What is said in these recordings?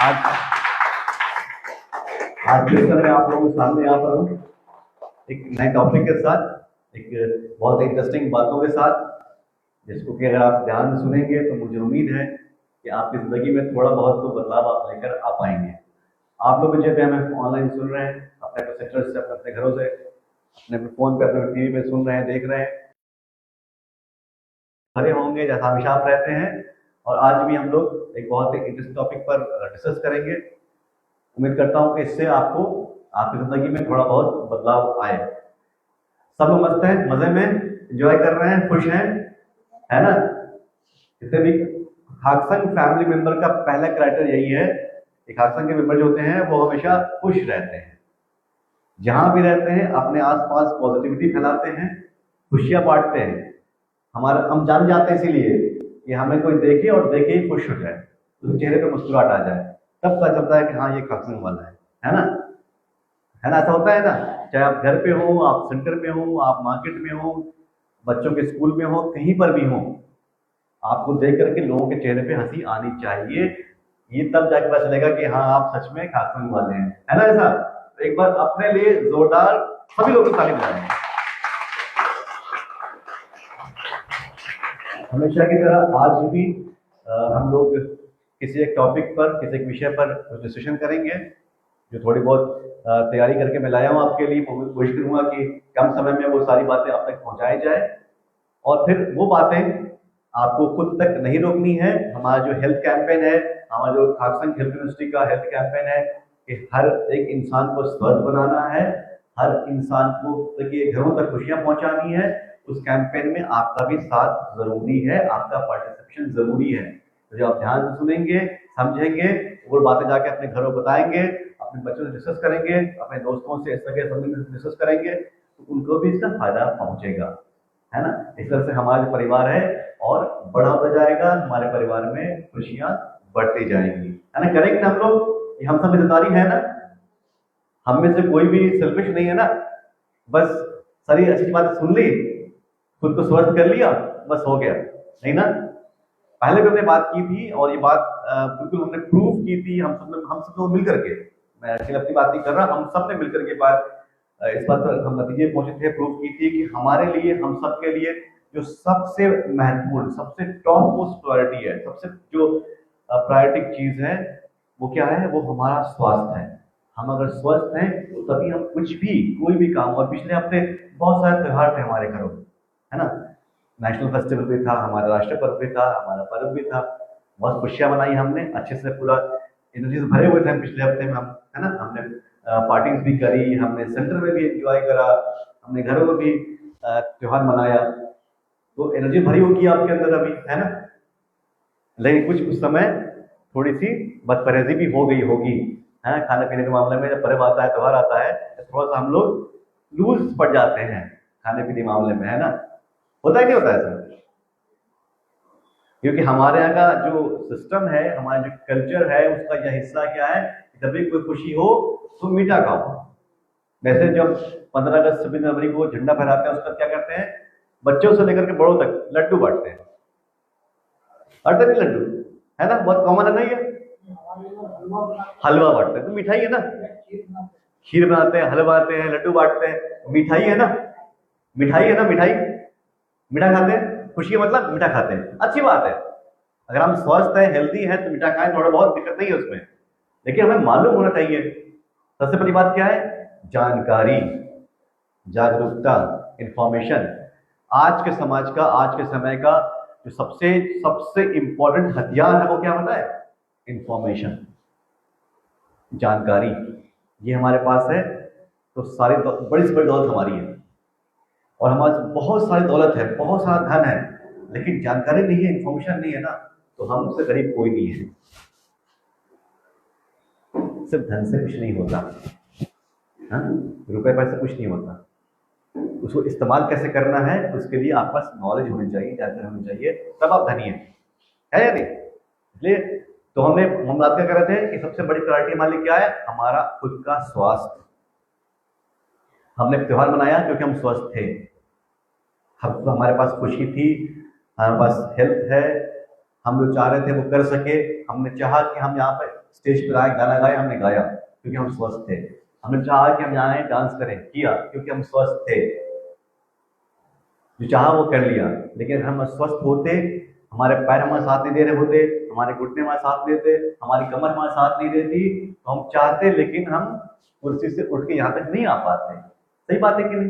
आज आज जिस तरह मैं आप लोगों के सामने यहाँ पर हूँ एक नए टॉपिक के साथ, एक बहुत इंटरेस्टिंग बातों के साथ, जिसको कि अगर आप ध्यान से सुनेंगे तो मुझे उम्मीद है कि आपकी ज़िंदगी में थोड़ा बहुत तो बदलाव आप लेकर आ पाएंगे। आप लोग जब हमें ऑनलाइन सुन रहे हैं, अपने अपने सेक्टर से, अपने अपने घरों से, अपने अपने फ़ोन पे, अपने टीवी पे सुन रहे हैं, देख रहे हैं, भरे होंगे जैसा हमेशा आप रहते हैं। और आज भी हम लोग एक बहुत ही इंटरेस्टिंग टॉपिक पर डिस्कस करेंगे। उम्मीद करता हूँ कि इससे आपको आपकी ज़िंदगी में थोड़ा बहुत बदलाव आए। सब लोग मस्त हैं, मज़े में एंजॉय कर रहे हैं, खुश हैं, है ना? जितने भी खाकसंग फैमिली मेंबर का पहला क्राइटेरिया यही है कि खाकसंग के मेंबर जो होते हैं वो हमेशा खुश रहते हैं, जहाँ भी रहते हैं अपने आसपास पॉजिटिविटी फैलाते हैं, खुशियाँ बांटते हैं। हमारा हम जान जाते हैं इसीलिए कि हमें कोई देखे और देखे ही खुश हो जाए, उसके चेहरे पे मुस्कुराहट आ जाए, तब पता चलता है कि हाँ ये खाकसंग वाला है ना? है ना? ऐसा होता है ना? चाहे आप घर पे हो, आप सेंटर में हो, आप मार्केट में हो, बच्चों के स्कूल में हो, कहीं पर भी हो, आपको देख करके लोगों के चेहरे पे हंसी आनी चाहिए। ये तब जाके पता चलेगा कि हाँ आप सच में खाकसंग वाले हैं, है ना? ऐसा तो एक बार अपने लिए जोरदार सभी लोगों को ताली बजाएं। हमेशा की तरह आज भी हम लोग किसी एक टॉपिक पर, किसी एक विषय पर डिस्कशन करेंगे, जो थोड़ी बहुत तैयारी करके मैं लाया हूँ आपके लिए। कोशिश करूँगा कि कम समय में वो सारी बातें आप तक पहुँचाई जाए, और फिर वो बातें आपको खुद तक नहीं रोकनी है। हमारा जो हेल्थ कैंपेन है, हमारा जो खाकसंग हेल्थ यूनिवर्सिटी का हेल्थ कैंपेन है कि हर एक इंसान को स्वस्थ बनाना है, हर इंसान को देखिए घरों तक खुशियाँ पहुँचानी है। उस कैंपेन में आपका भी साथ जरूरी है, आपका पार्टिसिपेशन जरूरी है। तो जब आप ध्यान से सुनेंगे, समझेंगे, वो बातें जाके अपने घरों बताएंगे, अपने बच्चों से डिस्कस करेंगे, अपने दोस्तों से, सगे संबंधी से डिस्कस करेंगे, तो उनको भी इसका फायदा पहुंचेगा, है ना? इस तरह से हमारा जो परिवार है और बड़ा होता जाएगा, हमारे परिवार में खुशियां बढ़ती जाएंगी, है ना? करेंगे हम लोग, ये हम सब जिम्मेदारी है ना? हम में से कोई भी सेल्फिश नहीं है ना? बस सारी अच्छी बातें सुन ली, खुद को स्वस्थ कर लिया, बस हो गया, नहीं ना? पहले भी हमने बात की थी और ये बात बिल्कुल हमने प्रूव की थी, हम सब लोग मिल करके। मैं अकेले अपनी बात नहीं कर रहा, हम सब ने मिलकर के बात इस बात पर हम नतीजे पहुंचे थे, प्रूव की थी कि हमारे लिए, हम सब के लिए जो सबसे महत्वपूर्ण, सबसे टॉप मोस्ट प्रायोरिटी है, सबसे जो प्रायोरिटिक चीज है, वो क्या है? वो हमारा स्वास्थ्य है। हम अगर स्वस्थ हैं तो तभी हम कुछ भी, कोई भी काम, और पिछले हफ्ते बहुत सारे त्योहार थे हमारे घरों में, है ना? नेशनल फेस्टिवल भी था, हमारा राष्ट्रीय पर्व भी था, हमारा पर्व भी था, बहुत खुशियां मनाई हमने, अच्छे से पूरा एनर्जी से भरे हुए थे हम पिछले हफ्ते में, हम, है ना? हमने पार्टीज भी करी, हमने सेंटर में भी एंजॉय करा, हमने घरों में भी त्योहार मनाया, तो एनर्जी भरी होगी आपके अंदर अभी, है ना? लेकिन कुछ उस समय थोड़ी सी बदपरहेजी भी हो गई होगी, है? खाने पीने के मामले में जब पर्व आता है, त्योहार आता है, तो थोड़ा सा हम लोग लूज पड़ जाते हैं खाने पीने मामले में, है ना? होता है, क्या होता है सर? क्योंकि हमारे यहाँ का जो सिस्टम है, हमारा जो कल्चर है, उसका यह हिस्सा क्या है, जब भी कोई खुशी हो तो मीठा खाओ। वैसे जब 15 अगस्त 26 जनवरी को झंडा फहराते हैं, उसका क्या करते हैं? बच्चों से लेकर के बड़ों तक लड्डू बांटते हैं, बांटते नहीं लड्डू, है ना? बहुत कॉमन है ना ये? हलवा बांटते हैं, तो मिठाई है ना? खीर बनाते हैं, हलवा बनाते हैं, लड्डू बांटते हैं, मिठाई है ना? मिठाई है ना? मिठाई, मीठा खाते हैं, खुशी का मतलब मीठा खाते हैं, अच्छी बात है। अगर हम स्वस्थ हैं, हेल्दी हैं, तो मीठा खाएं, थोड़ा बहुत दिक्कत नहीं है उसमें, लेकिन हमें मालूम होना चाहिए। सबसे पहली बात क्या है? जानकारी, जागरूकता, इंफॉर्मेशन। आज के समाज का, आज के समय का जो सबसे सबसे इंपॉर्टेंट हथियार है, वो क्या होता है? इंफॉर्मेशन, जानकारी। ये हमारे पास है तो सारी बड़ी से बड़ी दौलत हमारी है, और हमारे पास बहुत सारी दौलत है, बहुत सारा धन है, लेकिन जानकारी नहीं है, इंफॉर्मेशन नहीं है ना, तो हमसे गरीब कोई नहीं है। सिर्फ धन से कुछ नहीं होता, हाँ? रुपए पैसे कुछ नहीं होता, उसको इस्तेमाल कैसे करना है, उसके लिए आपके पास नॉलेज होनी चाहिए, जानकारी होनी चाहिए, तब आप धनी है या नहीं? इसलिए तो हम बात क्या कर रहे थे कि सबसे बड़ी प्रायोरिटी हमारे लिए क्या है? हमारा खुद का स्वास्थ्य। हमने त्योहार मनाया क्योंकि हम स्वस्थ थे, हमारे पास खुशी थी, हमारे पास हेल्थ है, हम जो चाह रहे थे वो कर सके। हमने चाहा कि हम यहाँ पर स्टेज पर आए, गाना गाया, हमने गाया क्योंकि हम स्वस्थ थे। हमने चाहा कि हम जाएं डांस करें, किया क्योंकि हम स्वस्थ थे। जो चाहा वो कर लिया। लेकिन हम स्वस्थ होते, हमारे पैर हमारा साथ नहीं दे रहे होते, हमारे घुटने हमारा साथ नहीं देते, हमारी कमर हमारा साथ नहीं देती, तो हम चाहते लेकिन हम कुर्सी से उठ के यहाँ तक नहीं आ पाते। सही बात है कि नहीं?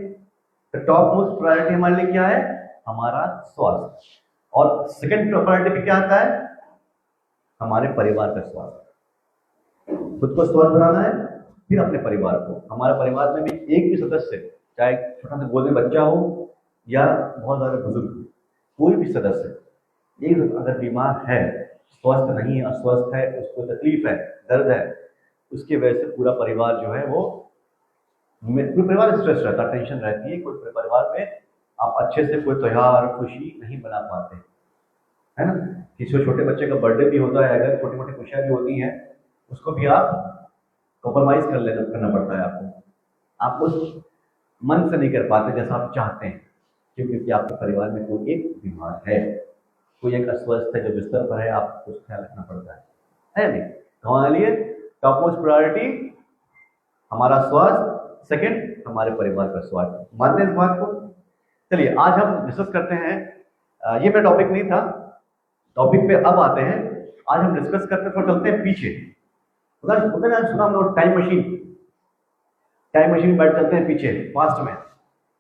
तो टॉप मोस्ट प्रायोरिटी हमारे लिए क्या है? हमारा स्वास्थ्य। और सेकंड प्रायोरिटी पे क्या आता है? हमारे परिवार का स्वास्थ्य। खुद को स्वस्थ बनाना है, फिर अपने परिवार को। हमारे परिवार में भी एक भी सदस्य, चाहे छोटा सा गोद में बच्चा हो या बहुत ज्यादा बुजुर्ग, कोई भी सदस्य एक अगर बीमार है, स्वस्थ नहीं है, अस्वस्थ है, उसको तकलीफ है, दर्द है, उसकी वजह से पूरा परिवार जो है वो, पूरा परिवार स्ट्रेस रहता है, टेंशन रहती है। कोई परिवार में आप अच्छे से कोई त्योहार खुशी नहीं बना पाते, है ना? किसी छोटे बच्चे का बर्थडे भी होता है, अगर छोटी मोटी खुशियां भी होती हैं, उसको भी आप कॉम्प्रोमाइज करना पड़ता है आप उस मन से नहीं कर पाते जैसा आप चाहते हैं, क्योंकि आपके परिवार में कोई एक बीमार है, कोई एक अस्वस्थ है जो बिस्तर पर है, आपको उसका ख्याल रखना पड़ता है नहीं? तो हमारे लिए टॉप मोस्ट प्रायोरिटी हमारा स्वास्थ्य, सेकंड हमारे परिवार का स्वास्थ्य। मानते हैं इस बात को? चलिए आज हम डिस्कस करते हैं, ये मेरा टॉपिक नहीं था, टॉपिक पे अब आते हैं। आज हम डिस्कस करते हैं, थोड़ा चलते हैं पीछे। उधर सुना हम लोग टाइम मशीन बैठ चलते हैं पीछे, पास्ट में।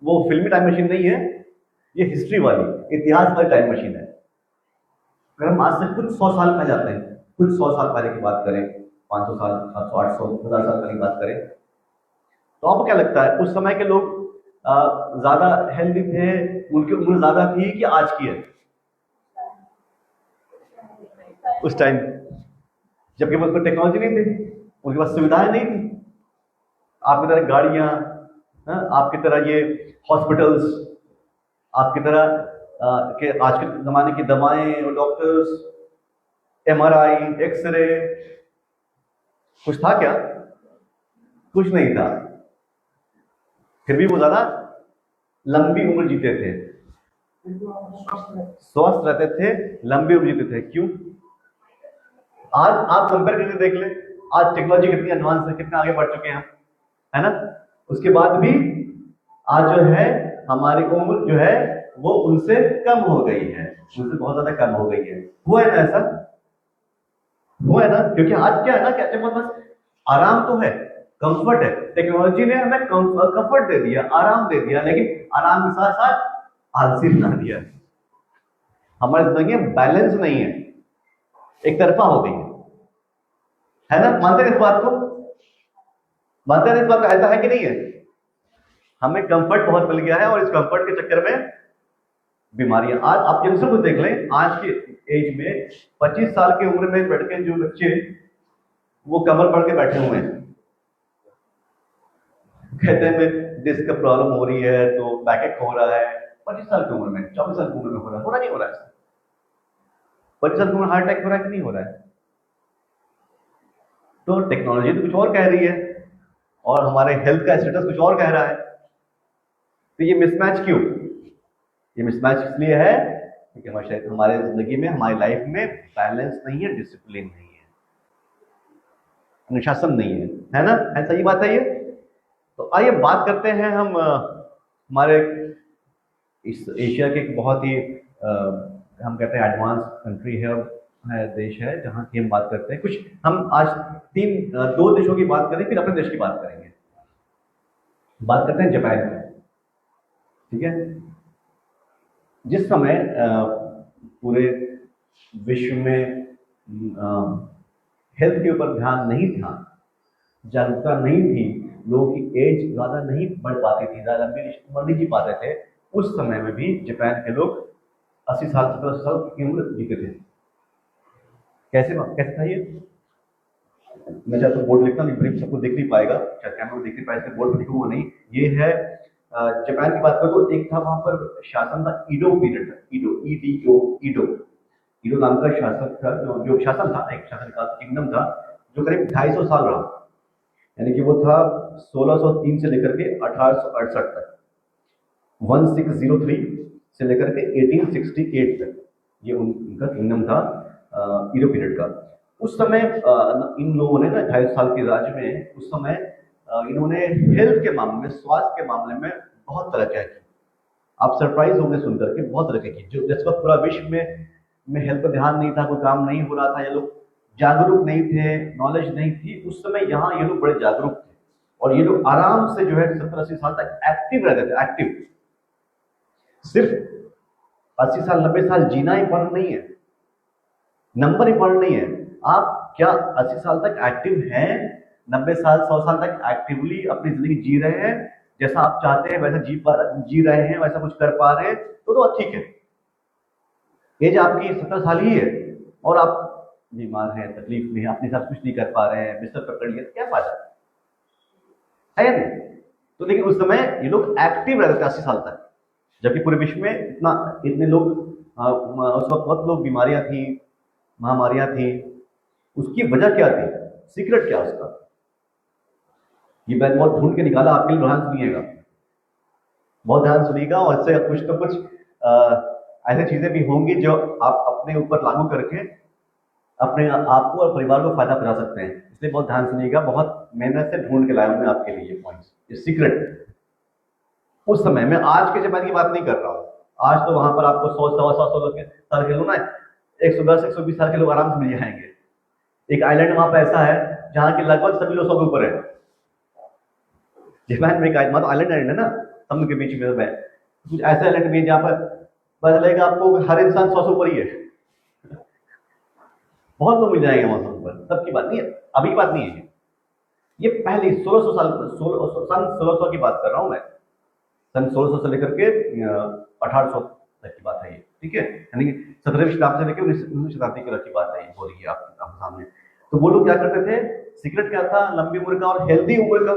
वो फिल्मी टाइम मशीन नहीं है, ये हिस्ट्री वाली, इतिहास वाली टाइम मशीन है। अगर हम आज से कुछ 100 साल पहले जाते हैं, कुछ 100 साल पहले की बात करें, 500 साल, 700, 800, 1000 साल पहले की बात करें, तो आपको क्या लगता है उस समय के लोग ज्यादा हेल्दी थे, उनकी उम्र ज्यादा थी कि आज की है? उस टाइम जबकि उनको टेक्नोलॉजी नहीं थी, उनके पास सुविधाएं नहीं थी, आपकी तरह गाड़ियां, आपकी तरह ये हॉस्पिटल्स, आपकी तरह के आज के जमाने की दवाएं और डॉक्टर्स, MRI, एक्सरे, कुछ था क्या? कुछ नहीं था। फिर भी वो ज्यादा लंबी उम्र जीते थे, स्वस्थ रहते थे, लंबी उम्र जीते थे। क्यों? आज आप कंपेयर करके देख ले, आज टेक्नोलॉजी कितनी एडवांस है, कितने आगे बढ़ चुके हैं हम, है ना? उसके बाद भी आज जो है हमारी उम्र जो है वो उनसे कम हो गई है, उनसे बहुत ज्यादा कम हो गई है। हुआ है ना ऐसा? हुआ है ना? क्योंकि आज क्या है ना, कहते हैं बस आराम तो है, कंफर्ट है, टेक्नोलॉजी ने हमें कंफर्ट दे दिया, आराम दे दिया, लेकिन आराम के साथ साथ आलसी बना दिया। हमारी जिंदगी में बैलेंस नहीं है, एक तरफा हो गई है ना? मानते हैं इस बात को? मानते हैं इस बात को? ऐसा है कि नहीं है? हमें कंफर्ट बहुत मिल गया है और इस कंफर्ट के चक्कर में बीमारियां। आज आप यंगस्टर को देख लें, आज के एज में 25 साल की उम्र में बैठ के जो बच्चे वो कमर पड़ के बैठे हुए हैं, कहते हैं डिस्क का प्रॉब्लम हो रही है, तो बैकएक हो रहा है। 25 साल की उम्र में, 24 साल की उम्र में हो रहा नहीं हो रहा है? 25 साल की उम्र हार्ट अटैक हो रहा है कि नहीं हो रहा है? तो टेक्नोलॉजी तो कुछ और कह रही है और हमारे हेल्थ का स्टेटस कुछ और कह रहा है। तो ये मिसमैच क्यों? ये मिसमैच इसलिए है क्योंकि हमारे जिंदगी में, हमारी लाइफ में बैलेंस नहीं है, डिसिप्लिन नहीं है, अनुशासन नहीं है ना? ऐसा ही बात है ये। तो आइए बात करते हैं हम हमारे इस एशिया के एक बहुत ही हम कहते हैं एडवांस कंट्री है देश है, जहाँ की हम बात करते हैं। कुछ हम आज दो देशों की बात करें, फिर अपने देश की बात करेंगे। बात करते हैं जापान की, ठीक है? जिस समय पूरे विश्व में हेल्थ के ऊपर ध्यान नहीं था, जागरूकता नहीं थी, लोगों की एज ज्यादा नहीं बढ़ पाती थी, ज्यादा लंबी उम्र नहीं जी पाते थे, उस समय में भी जापान के लोग 80 साल 70 साल की उम्र जीते थे। कैसे था ये? मैं चाहता हूँ बोर्ड लिखना, ब्रीफ सबको देख नहीं पाएगा, शायद कैमरा में देख नहीं पाएगा, बोर्ड लिखा हुआ नहीं। ये है जापान की बात करो तो एक था वहां पर शासन था, ईडो पीरियड, ईडो नाम का शासक था, जो शासन था, एक शासन का किंगडम था जो करीब 250 साल रहा। यानी कि वो था 1603 से लेकर के 1868 तक, 1603 से लेकर के 1868 तक ये उनका किंगडम था, ईडो पीरियड का। उस समय इन लोगों ने ना 250 साल के राज में उस समय इन्होंने हेल्थ के मामले में, स्वास्थ्य के मामले में बहुत तरक्की की। आप सरप्राइज होंगे सुनकर के, बहुत तरक्की की। जो जिस वक्त पूरा विश्व में हेल्थ पर ध्यान नहीं था, कोई काम नहीं हो रहा था, ये लोग जागरूक नहीं थे, नॉलेज नहीं थी, उस समय यहाँ ये लोग बड़े जागरूक थे और ये लोग आराम से जो है 70-80 साल तक एक्टिव रहते थे। एक्टिव, सिर्फ 80 साल 90 साल जीना इंपॉर्टेंट नहीं है, नंबर इंपॉर्टेंट नहीं है। आप क्या 80 साल तक एक्टिव हैं, 90 साल 100 साल तक एक्टिवली अपनी जिंदगी जी रहे हैं, जैसा आप चाहते हैं वैसा जी रहे हैं, वैसा कुछ कर पा रहे हैं, तो ठीक है। एज आपकी 70 साल ही है और आप बीमार हैं, तकलीफ में, अपने साथ कुछ नहीं कर पा रहे हैं, बिस्तर पकड़ लिया, क्या फायदा है नहीं? तो लेकिन उस समय ये लोग एक्टिव रहते थे 80 साल तक, जबकि पूरे विश्व में इतने लोग उस वक्त बहुत लोग बीमारियां थी, महामारियां थी। उसकी वजह क्या थी, सीक्रेट क्या उसका, ये मैंने बहुत ढूंढ के निकाला, आपके लिए ध्यान सुनिएगा, बहुत ध्यान सुनिएगा। और इससे कुछ तो कुछ ऐसी चीजें भी होंगी जो आप अपने ऊपर लागू करके अपने आपको और परिवार को फायदा पहुंचा सकते हैं, इसलिए बहुत ध्यान सुनिएगा। बहुत मेहनत से ढूंढ के लाया हूं मैं आपके लिए ये पॉइंट्स, ये सीक्रेट। उस समय मैं आज के जमाने की बात नहीं कर रहा हूँ, आज तो वहां पर आपको 100 साल के लोग ना 110-120 साल के लोग आराम से मिल जाएंगे। एक आइलैंड वहां पर ऐसा है जहां के लगभग सभी लोग 100 के ऊपर है। जापान में एक आइलैंड है ना, समुद्र के बीच में है, कुछ ऐसे आइलैंड भी है जहां पर पता चलेगा आपको हर इंसान 100 से ऊपर ही है। बहुत लोग मिल जाएंगे वहां पर, तब की बात नहीं है, अभी की बात नहीं है। ये पहले 1600 साल, सन 1600 की बात कर रहा हूं मैं, सन 1600 से लेकर के 1800 तक की बात है ये, ठीक है, यानी 17वीं शताब्दी से लेकर 19वीं शताब्दी की बात है ये, हो रही है आपके सामने। तो वो लोग क्या करते थे, सीक्रेट क्या था, लंबी उम्र का और हेल्दी उम्र का,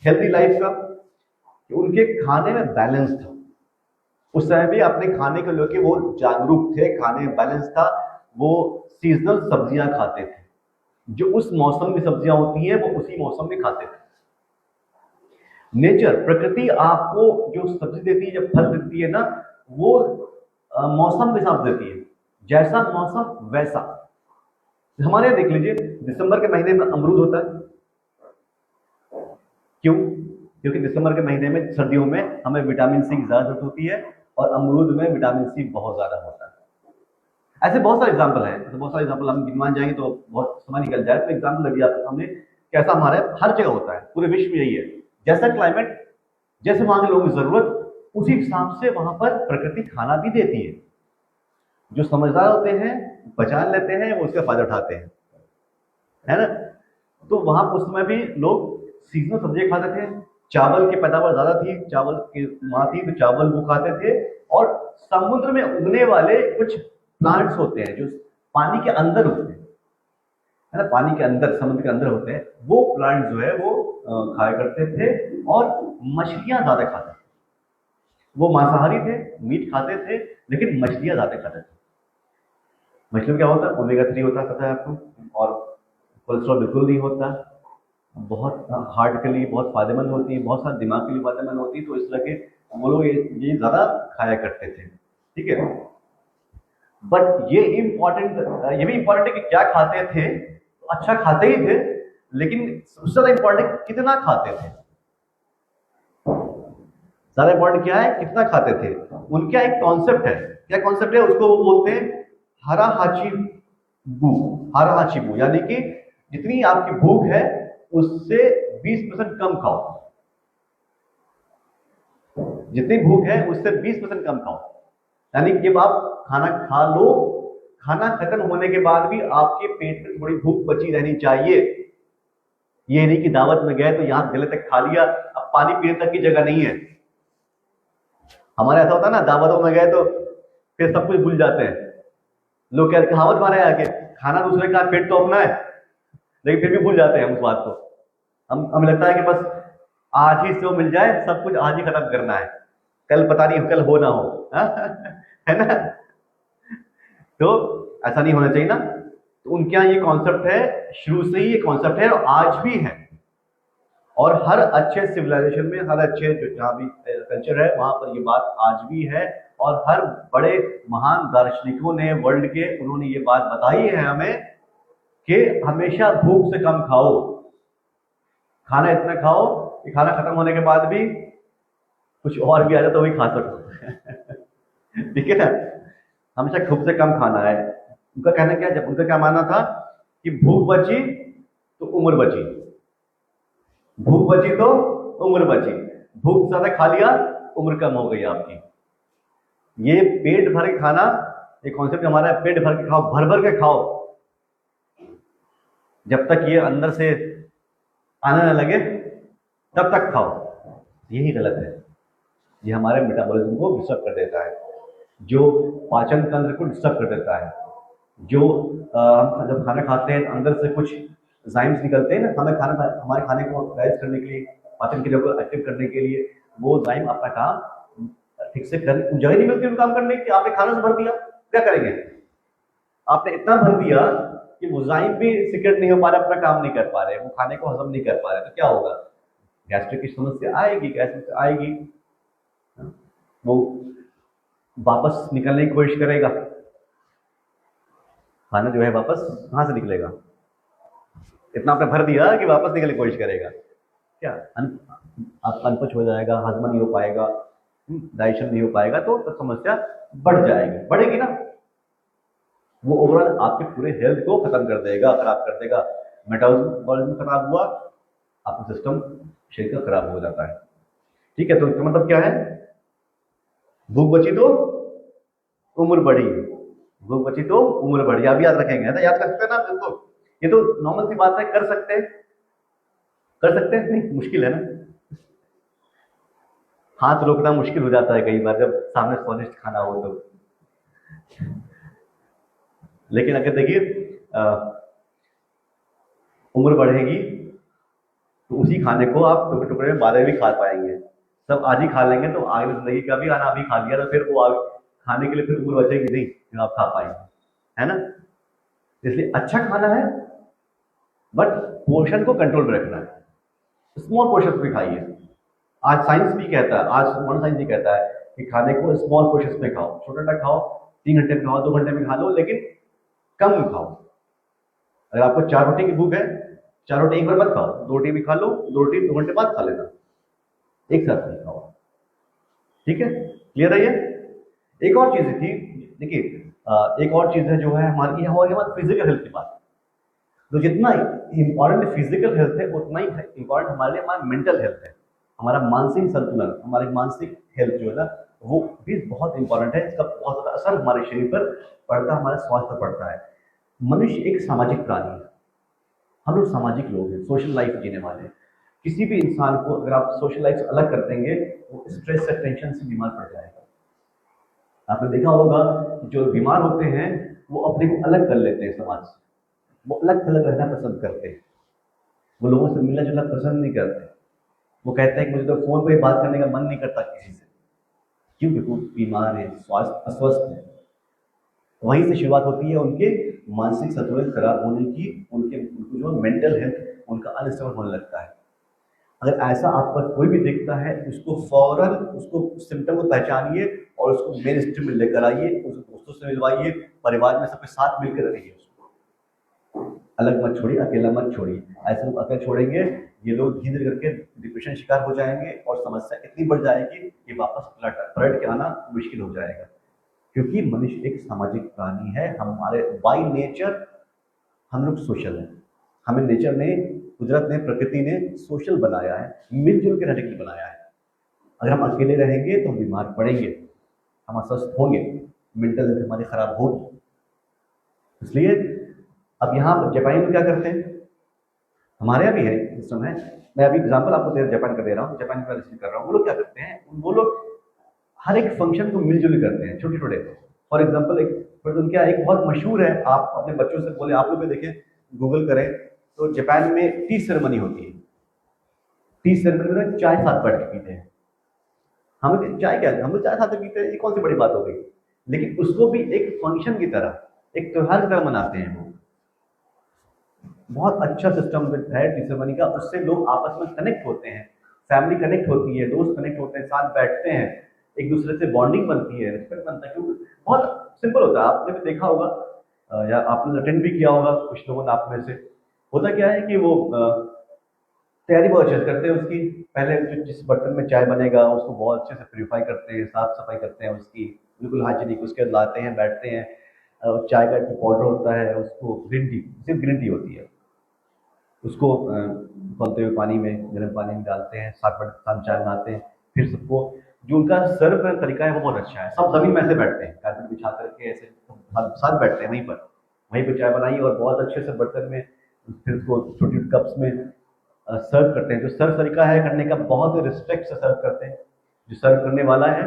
हेल्दी लाइफ का, कि उनके खाने में बैलेंस था। उस समय भी अपने खाने को लेकर वो जागरूक थे, खाने में बैलेंस था। वो सीजनल सब्जियां खाते थे, जो उस मौसम की सब्जियां होती हैं वो उसी मौसम में खाते थे। नेचर, प्रकृति आपको जो सब्जी देती है, जब फल देती है ना, वो मौसम के हिसाब देती है, जैसा मौसम वैसा। हमारे यहाँ देख लीजिए, दिसंबर के महीने में अमरूद होता है। क्यों? क्योंकि दिसंबर के महीने में, सर्दियों में हमें विटामिन सी की ज्यादा जरूरत होती है और अमरूद में विटामिन सी बहुत ज्यादा होता है। ऐसे बहुत सारे एग्जाम्पल हैं, तो बहुत सारे एग्जाम्पल हम गिनवान जाएंगे तो बहुत समय निकल जाए। तो एग्जाम्पल लगी आपके सामने, कैसा हमारे हर जगह होता है, पूरे विश्व में यही है। जैसा क्लाइमेट, जैसे वहां के लोगों की जरूरत, उसी हिसाब से वहां पर प्रकृति खाना भी देती है। जो समझदार होते हैं पहचान लेते हैं, वो उसका फायदा उठाते हैं, है ना। तो वहां उस समय भी लोग सीजनल सब्जियां खाते थे, चावल की पैदावार ज्यादा थी, चावल की माँ थी तो चावल वो खाते थे। और समुद्र में उगने वाले कुछ प्लांट्स होते हैं जो पानी के अंदर उगते हैं, है ना, पानी के अंदर, समुद्र के अंदर होते हैं, वो प्लांट जो है वो खाया करते थे। और मछलियां ज्यादा खाते थे, वो मांसाहारी थे, मीट खाते थे, लेकिन मछलियां ज्यादा खाते थे। मछलियों क्या होता है, ओमेगा 3 होता है, पता है आपको, और कोलेस्ट्रॉल बिल्कुल नहीं होता, बहुत हार्ट के लिए बहुत फायदेमंद होती है, बहुत सारे दिमाग के लिए फायदेमंद होती है। तो इस तरह के वो लोग ये ज्यादा खाया करते थे, ठीक है। बट ये भी इंपॉर्टेंट है कि क्या खाते थे। तो अच्छा खाते ही थे, लेकिन उससे ज्यादा इंपॉर्टेंट कितना खाते थे। ज्यादा इंपॉर्टेंट क्या है, कितना खाते थे। उनका एक कॉन्सेप्ट है, क्या कॉन्सेप्ट है, उसको वो बोलते हैं हरा हाची बू, यानी कि जितनी आपकी भूख है उससे 20% कम खाओ, जितनी भूख है उससे 20% कम खाओ। यानी जब आप खाना खा लो, खाना खत्म होने के बाद भी आपके पेट में थोड़ी भूख बची रहनी चाहिए। ये नहीं कि दावत में गए तो यहां गले तक खा लिया, अब पानी पीने तक की जगह नहीं है। हमारे ऐसा होता है ना, दावतों में गए तो फिर सब कुछ भूल जाते हैं। लोग क्या कहावत मारे आके, खाना दूसरे का पेट तो अपना है, लेकिन फिर भी भूल जाते हैं हम उस बात को। हमें लगता है कि बस आज ही से मिल जाए, सब कुछ आज ही खत्म करना है, कल पता नहीं कल हो ना हो, है ना। तो ऐसा नहीं होना चाहिए ना। तो उनके यहाँ ये कॉन्सेप्ट है, शुरू से ही ये कॉन्सेप्ट है और आज भी है। और हर अच्छे सिविलाइजेशन में, हर अच्छे जहाँ भी कल्चर है वहां पर ये बात आज भी है। और हर बड़े महान दार्शनिकों ने वर्ल्ड के, उन्होंने ये बात बताई है हमें कि हमेशा भूख से कम खाओ, खाना इतना खाओ कि खाना खत्म होने के बाद भी कुछ और भी आ जाए तो वही खा सको। ठीक है ना, हमेशा खूब से कम खाना है। उनका कहना क्या, जब उनका क्या मानना था कि भूख बची तो उम्र बची, भूख बची तो उम्र बची, भूख ज्यादा खा लिया उम्र कम हो गई आपकी। ये पेट भर के खाना, एक कॉन्सेप्ट हमारा है, पेट भर के खाओ, भर भर के खाओ, जब तक ये अंदर से आने न लगे तब तक खाओ। यही गलत है, ये हमारे मेटाबॉलिज्म को डिस्टर्ब कर देता है, जो पाचन तंत्र को डिस्टर्ब कर देता है। जो हम जब खाना खाते हैं अंदर से कुछ जाइम्स निकलते हैं ना, हमें खाना, हमारे खाने को डाइजेस्ट करने के लिए, पाचन क्रिया को एक्टिव करने के लिए, वो जाइम अपना काम ठीक से कर, जगह नहीं मिलती उनको काम करने की। आपने खाना से भर दिया, क्या करेंगे? आपने इतना भर दिया कि वो जाइम भी सिक्रेट नहीं हो पा रहे, अपना काम नहीं कर पा रहे, वो खाने को हजम नहीं कर पा रहे, तो क्या होगा? गैस्ट्रिक की समस्या आएगी, गैस आएगी, वो वापस निकलने की कोशिश करेगा, खाना जो है वापस कहाँ से निकलेगा? इतना आपने भर दिया कि वापस निकलने की कोशिश करेगा, क्या आपका अनपच हो जाएगा, हजम नहीं हो पाएगा, डाइजेशन नहीं हो पाएगा, तो समस्या बढ़ जाएगी, बढ़ेगी ना। वो ओवरऑल आपके पूरे हेल्थ को खत्म कर देगा, खराब कर देगा। मेटाबॉलिज्म खराब हुआ, आपका सिस्टम शरीर का खराब हो जाता है। ठीक है, तो इसका मतलब क्या है? भूख बची तो उम्र बढ़ी, भूख बची तो उम्र बढ़ी, आप याद रखेंगे, है ना? याद रखते हैं ना बिल्कुल, ये तो नॉर्मल सी बात है, कर सकते हैं, कर सकते हैं, नहीं मुश्किल है ना। हाथ रोकना मुश्किल हो जाता है कई बार जब सामने स्वादिष्ट खाना हो तो। लेकिन अगर देखिए उम्र बढ़ेगी तो उसी खाने को आप टुकड़े टुकड़े में बाद में भी खा पाएंगे। सब आज ही खा लेंगे तो आगे जिंदगी का भी आना अभी खा लिया तो फिर वो आगे खाने के लिए फिर उम्र बचेगी नहीं जो आप खा पाएंगे, है ना। इसलिए अच्छा खाना है बट पोर्शन को कंट्रोल में रखना है, स्मॉल पोर्शन भी खाइए। आज साइंस भी कहता है, आज मॉडर्न साइंस भी कहता है कि खाने को स्मॉल पोर्शन में खाओ, छोटा छोटा खाओ, 3 घंटे में खाओ, 2 घंटे में खा लो, लेकिन कम खाओ। अगर आपको 4 रोटी की भूख है, 4 रोटी एक बार मत खाओ, 2 रोटी भी खा लो, 2 रोटी 2 घंटे बाद खा लेना, एक साथ नहीं खाओ। ठीक है, क्लियर है ये? एक और चीज थी, देखिए एक और चीज है जो है हमारी, हमारी फिजिकल हेल्थ की बात। तो जितना इंपॉर्टेंट फिजिकल हेल्थ है उतना ही इंपॉर्टेंट हमारे लिए हमारा मेंटल हेल्थ है, हमारा मानसिक संतुलन, हमारी मानसिक हेल्थ जो है ना वो भी बहुत इंपॉर्टेंट है। इसका बहुत ज्यादा असर हमारे शरीर पर पड़ता है, हमारे स्वास्थ्य पर पड़ता है। मनुष्य एक सामाजिक प्राणी है, हम लोग सामाजिक लोग हैं, सोशल लाइफ जीने वाले हैं। किसी भी इंसान को अगर आप सोशल लाइफ से अलग कर देंगे वो स्ट्रेस से, टेंशन से बीमार पड़ जाएगा। आपने देखा होगा जो बीमार होते हैं वो अपने को अलग कर लेते हैं समाज से, वो अलग थलग रहना पसंद करते हैं, वो लोगों से मिलना जुलना पसंद नहीं करते। वो कहते हैं कि मुझे तो फोन पे बात करने का मन नहीं करता किसी से, क्यों? क्योंकि वो बीमार है, स्वास्थ्य अस्वस्थ है। वहीं से शुरुआत होती है उनके मानसिक संतुलन खराब होने की, उनको जो मेंटल हेल्थ उनका अनस्टेबल होने लगता है। अगर ऐसा आप पर कोई भी दिखता है उसको फौरन उसको सिम्टम को पहचानिए और उसको मेन स्ट्रीम में लेकर आइए, उसको दोस्तों से मिलवाइए, परिवार में सबके साथ मिलकर रहिए, उसको अलग मत छोड़िए, अकेला मत छोड़िए। ऐसे लोग अकेले छोड़ेंगे ये लोग धीरे धीरे करके डिप्रेशन शिकार हो जाएंगे और समस्या इतनी बढ़ जाएगी कि वापस पलट के आना मुश्किल हो जाएगा। क्योंकि मनुष्य एक सामाजिक प्राणी है, हमारे बाय नेचर हम लोग सोशल हैं, हमें नेचर ने, कुदरत ने, प्रकृति ने सोशल बनाया है, मिलजुल के रहने के लिए बनाया है। अगर हम अकेले रहेंगे तो हम बीमार पड़ेंगे, हम अस्वस्थ होंगे, मेंटल हेल्थ हमारी खराब होगी। इसलिए अब यहाँ जापान में क्या करते हैं, हमारे यहाँ भी है सिस्टम है, मैं अभी एग्जाम्पल आपको जापान का दे रहा हूँ, जापान का रिसीव कर रहा हूँ। वो लोग क्या करते हैं, वो लोग हर एक फंक्शन को मिलजुल करते हैं, छोटे छोटे। फॉर एग्जाम्पल एक उनका एक बहुत मशहूर है, आप अपने बच्चों से बोले, आप लोग भी देखें, गूगल करें तो जापान में टी सेरेमनी होती है। टी सेरेमनी में चाय साथ बैठ के पीते हैं। हमें चाय क्या, हम लोग चाय साथ पीते हैं, ये कौन सी बड़ी बात हो गई? लेकिन उसको भी एक फंक्शन की तरह, एक त्योहार की तरह मनाते हैं। वो बहुत अच्छा सिस्टम है टी सेरेमनी का, उससे लोग आपस में कनेक्ट होते हैं, फैमिली कनेक्ट होती है, दोस्त कनेक्ट होते हैं, साथ बैठते हैं, एक दूसरे से बॉन्डिंग बनती है, रिस्पेक्ट बनता है। क्योंकि बहुत सिंपल होता है, आपने भी देखा होगा या आपने अटेंड भी किया होगा कुछ लोगों ने आप में से। होता क्या है कि वो तैयारी बहुत अच्छे से करते हैं उसकी। पहले जो जिस बर्तन में चाय बनेगा उसको बहुत अच्छे से प्यूरीफाई करते हैं, साफ सफाई करते हैं उसकी, बिल्कुल हाइजीनिक। उसके बाद लाते हैं, बैठते हैं, चाय का जो पाउडर होता है उसको, ग्रीन टी, सिर्फ ग्रीन टी होती है, उसको उबलते हुए पानी में, गर्म पानी में डालते हैं, साथ में साथ चाय बनाते हैं। फिर सबको, जो उनका सर्व करने का तरीका है वो बहुत अच्छा है। सब जमीन में ऐसे बैठते हैं, कारपेट बिछा करके ऐसे साथ बैठते हैं वहीं पर चाय बनाई और बहुत अच्छे से बर्तन में, फिर उसको छोटी छोटी कप्स में सर्व करते हैं। जो सर्व तरीका है करने का, बहुत रिस्पेक्ट से सर्व करते हैं। जो सर्व करने वाला है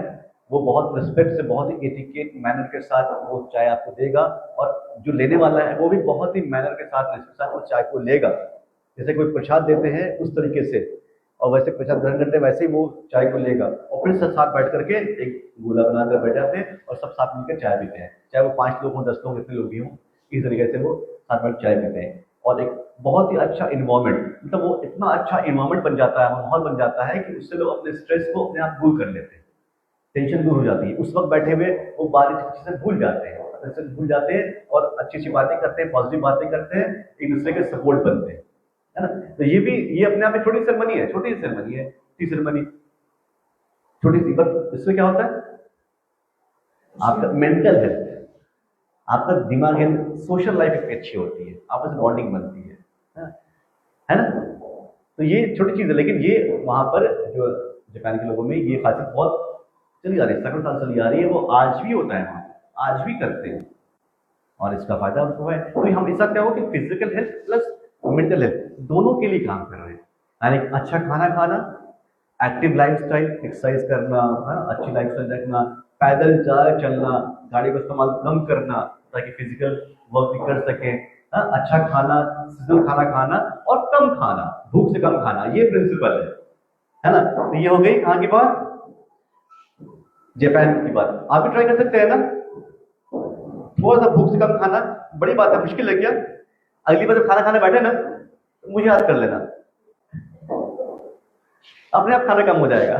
वो बहुत रिस्पेक्ट से, बहुत ही एटिकेट मैनर के साथ वो चाय आपको देगा, और जो लेने वाला है वो भी बहुत ही मैनर के साथ, रिस्पेक्ट के साथ वो चाय को लेगा। जैसे कोई प्रसाद देते हैं उस तरीके से, और वैसे प्रसाद ग्रहण करते हैं वैसे ही वो चाय को लेगा, और फिर सब साथ बैठ करके एक गोला बनाकर बैठ जाते हैं और सब साथ मिलकर चाय पीते हैं। चाहे वो 5 लोग हों, 10 लोग, जितने लोग भी हों, इस तरीके से वो साथ बैठ चाय पीते हैं। और एक बहुत ही अच्छा इन्वायरमेंट, मतलब वो इतना अच्छा इन्वायरमेंट बन जाता है, माहौल बन जाता है कि उससे लोग अपने स्ट्रेस को अपने आप दूर कर लेते हैं, टेंशन दूर हो जाती है। उस वक्त बैठे हुए वो बारिश की चीजें भूल जाते हैं, अच्छे से भूल जाते हैं, और अच्छी अच्छी बातें करते हैं, पॉजिटिव बातें करते हैं, एक दूसरे के सपोर्ट बनते हैं, है ना। तो ये भी, ये अपने आप में छोटी सेरेमनी है, छोटी सी सेरेमनी है, टी सेरेमनी, छोटी सी, बट इसमें क्या होता है, आपका मेंटल हेल्थ, आपका दिमाग हेल्थ, सोशल लाइफ अच्छी होती है, आपस में बॉन्डिंग बनती है ना। तो ये छोटी चीज है, लेकिन ये वहां पर जो जापान के लोगों में ये खासियत बहुत चली आ रही है, सैकड़ों साल चली आ रही है, वो आज भी होता है वहां, आज भी करते हैं, और इसका फायदा उनको है। तो हम इस साथ क्या हो कि physical health plus mental health दोनों के लिए काम कर रहे हैं। यानी अच्छा खाना खाना, एक्टिव लाइफस्टाइल, एक्सरसाइज करना, अच्छी लाइफस्टाइल रखना, पैदल चलना, गाड़ी का इस्तेमाल कम करना ताकि फिजिकल वर्क भी कर सके, अच्छा खाना, सीजनल खाना खाना, और कम खाना, भूख से कम खाना, ये प्रिंसिपल है ना। तो ये हो गई कहाँ की बात, जापान की बात। आप भी ट्राई कर सकते हैं ना, थोड़ा सा भूख से कम खाना। बड़ी बात है, मुश्किल है क्या? अगली बार जब खाना खाने बैठे ना तो मुझे याद कर लेना, अपने आप खाना कम हो जाएगा।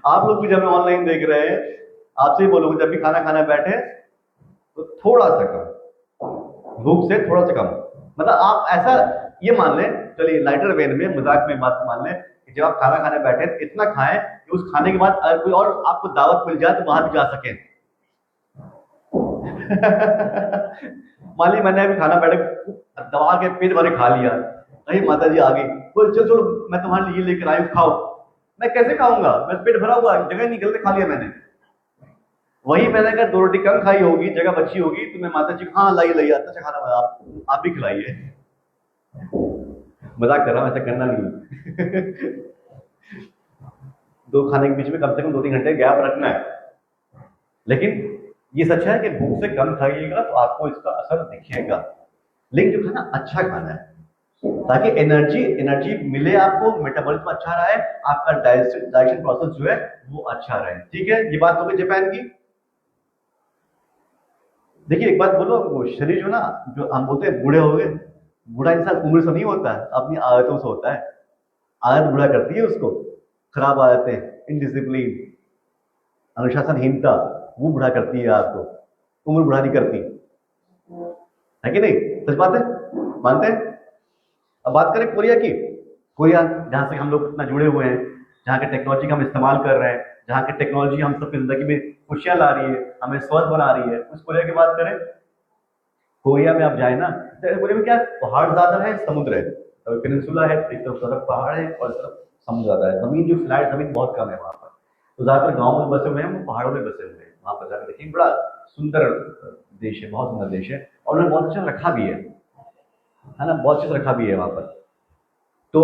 आप लोग भी जब ऑनलाइन देख रहे हैं, आपसे ही बोलूंगा, जब भी खाना खाने बैठे तो थोड़ा सा कम, भूख से थोड़ा सा कम। मतलब आप ऐसा ये मान लें, चलिए लाइटर वेन में, मजाक में बात मान लें कि जब आप खाना खाने बैठे तो इतना खाएं कि उस खाने के बाद अगर कोई और आपको दावत मिल जाए तो वहां भी जा सके। मान ली मैंने अभी खाना बैठे दबा के पेट भरे खा लिया, अरे माता जी आ गई, बोल चलो चलो मैं तुम्हारे लिए लेकर आई हूँ, खाओ। मैं कैसे खाऊंगा, मैं पेट भरा हुआ, जगह निकलते खा लिया मैंने। वही मैंने अगर 2 रोटी कम खाई होगी, जगह बची होगी, तो मैं माता जी हाँ लाइए लाइए, अच्छा खाना बना, आप भी खिलाइए। मजाक कर रहा हूँ, ऐसा करना नहीं। 2 खाने के बीच में कम से कम 2-3 घंटे गैप रखना है। लेकिन ये सच है कि भूख से कम खाइएगा तो आपको इसका असर दिखेगा, लेकिन जो खाना अच्छा खाना है, ताकि एनर्जी एनर्जी मिले आपको, मेटाबॉलिज्म अच्छा रहे, आपका डाइजेशन प्रोसेस जो है वो अच्छा रहे। ठीक है, ये बात हो गई जापान की। देखिए एक बात बोलो, वो शरीर जो ना, जो हम बोलते हैं बूढ़े हो गए, बूढ़ा इंसान उम्र से नहीं होता है, अपनी आदतों से होता है। आदत बूढ़ा करती है उसको, खराब आदतें, इनडिसिप्लिन, अनुशासनहीनता, वो बूढ़ा करती है आपको, उम्र बूढ़ा नहीं करती, है कि नहीं? सच बात है, मानते हैं? अब बात करें कोरिया की। कोरिया जहाँ से हम लोग इतना जुड़े हुए हैं, जहाँ के टेक्नोलॉजी का हम इस्तेमाल कर रहे हैं, जहाँ की टेक्नोलॉजी हम सबकी जिंदगी में खुशियां ला रही है, हमें स्वस्थ बना रही है, उस कोरिया की बात करें। कोरिया में आप जाए ना, तो कोरिया में क्या है, पहाड़ ज्यादा है, समुद्र है, तो पेनिनसुला है, एक तरफ पहाड़ है और एक तरफ समुद्र ज्यादा है। जमीन जो फ्लैट जमीन बहुत कम है वहां पर, तो ज्यादातर गाँव में बसे हुए हैं, वो पहाड़ों में बसे हुए हैं। वहां पर जाकर देखिए, बड़ा सुंदर देश है, बहुत सुंदर देश है, और उन्होंने बहुत अच्छा रखा भी है ना, बहुत अच्छे से रखा भी है वहां पर। तो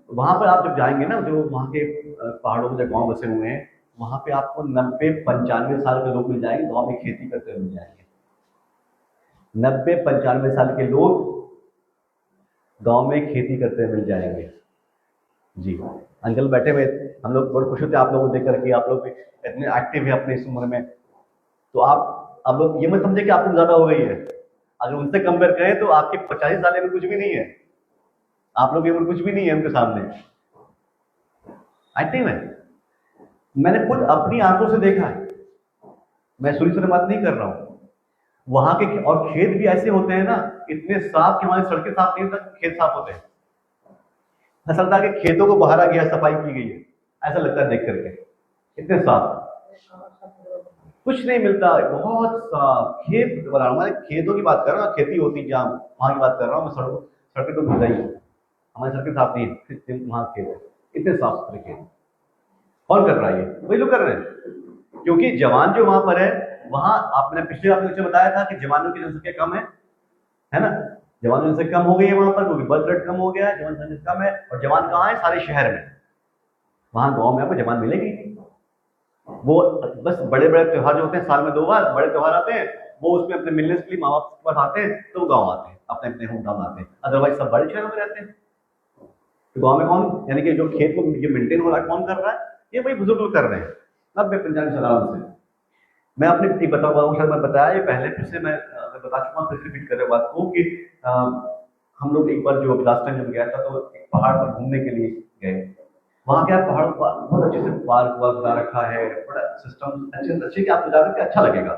वहां पर आप जब जाएंगे ना, जो वहाँ के पहाड़ों में जब गाँव बसे हुए हैं, वहां पे आपको 90-95 साल के लोग मिल जाएंगे, गाँव में खेती करते हुए मिल जाएंगे। 90-95 साल के लोग गांव में खेती करते हुए मिल जाएंगे। जी, अंकल बैठे हुए, हम लोग बहुत खुश होते हैं आप लोगों को देख करके, आप लोग भी इतने एक्टिव हैं अपने इस उम्र में। तो आप लोग ये मत समझे कि आपको ज्यादा हो गई है, अगर उनसे कंपेयर करें तो आपके 85 साल में कुछ भी नहीं है, आप लोग की उम्र कुछ भी नहीं है उनके सामने। एक्टिव है, मैंने खुद अपनी आंखों से देखा है। मैं सूरी से बात नहीं कर रहा हूँ। वहां के और खेत भी ऐसे होते हैं ना, इतने साफ कि हमारी सड़कें साफ नहीं तक खेत साफ होते हैं। ऐसा लगता है कि खेतों को बहारा गया, सफाई की गई है, ऐसा लगता है देख करके, इतने साफ। कुछ नहीं मिलता, बहुत साफ खेत बना। मैं खेतों की बात कर रहा हूँ, खेती होती जहाँ, वहां की बात कर रहा हूँ मैं। सड़कें तो धुल जाइए, हमारी सड़कें साफ नहीं है, वहां खेत है, इतने साफ सुथरे खेत। कौन कर रहा है? ये वही लोग कर रहे हैं, क्योंकि जवान जो वहां पर है, वहां आपने पिछले आपने बताया था कि जवानों की जनसंख्या कम है ना। जवान जनसंख्या कम हो गई है वहां पर, क्योंकि बर्थ रेट कम हो गया है, जवान जनसंख्या कम है। और जवान कहाँ है? सारे शहर में। वहां गांव में आपको जवान मिलेगी नहीं। वो बस बड़े बड़े त्योहार जो होते हैं, साल में 2 बार बड़े त्योहार आते हैं, वो उसमें अपने मिलने के लिए माँ बाप के पास आते हैं, तो वो गाँव आते हैं, अपने अपने होम टाउन आते हैं। अदरवाइज सब बड़े शहरों में रहते हैं। तो गाँव में कौन, यानी कि जो खेत को जो मेंटेन हो रहा है, कौन कर रहा है? ये वही बुजुर्ग लोग कर रहे हैं 90-95 साल से। मैं अपने एक बताऊँ, शायद मैं बताया ये पहले, फिर से मैं बता चुका हूँ, फिर रिपीट कर रहे बात को कि हम लोग एक बार जो लास्ट टाइम जब गया था, तो एक पहाड़ पर घूमने के लिए गए। वहाँ क्या पहाड़ों पर बहुत अच्छे से पार्क वार्क बना रखा है, बड़ा सिस्टम अच्छे कि आपको जाकर के अच्छा लगेगा।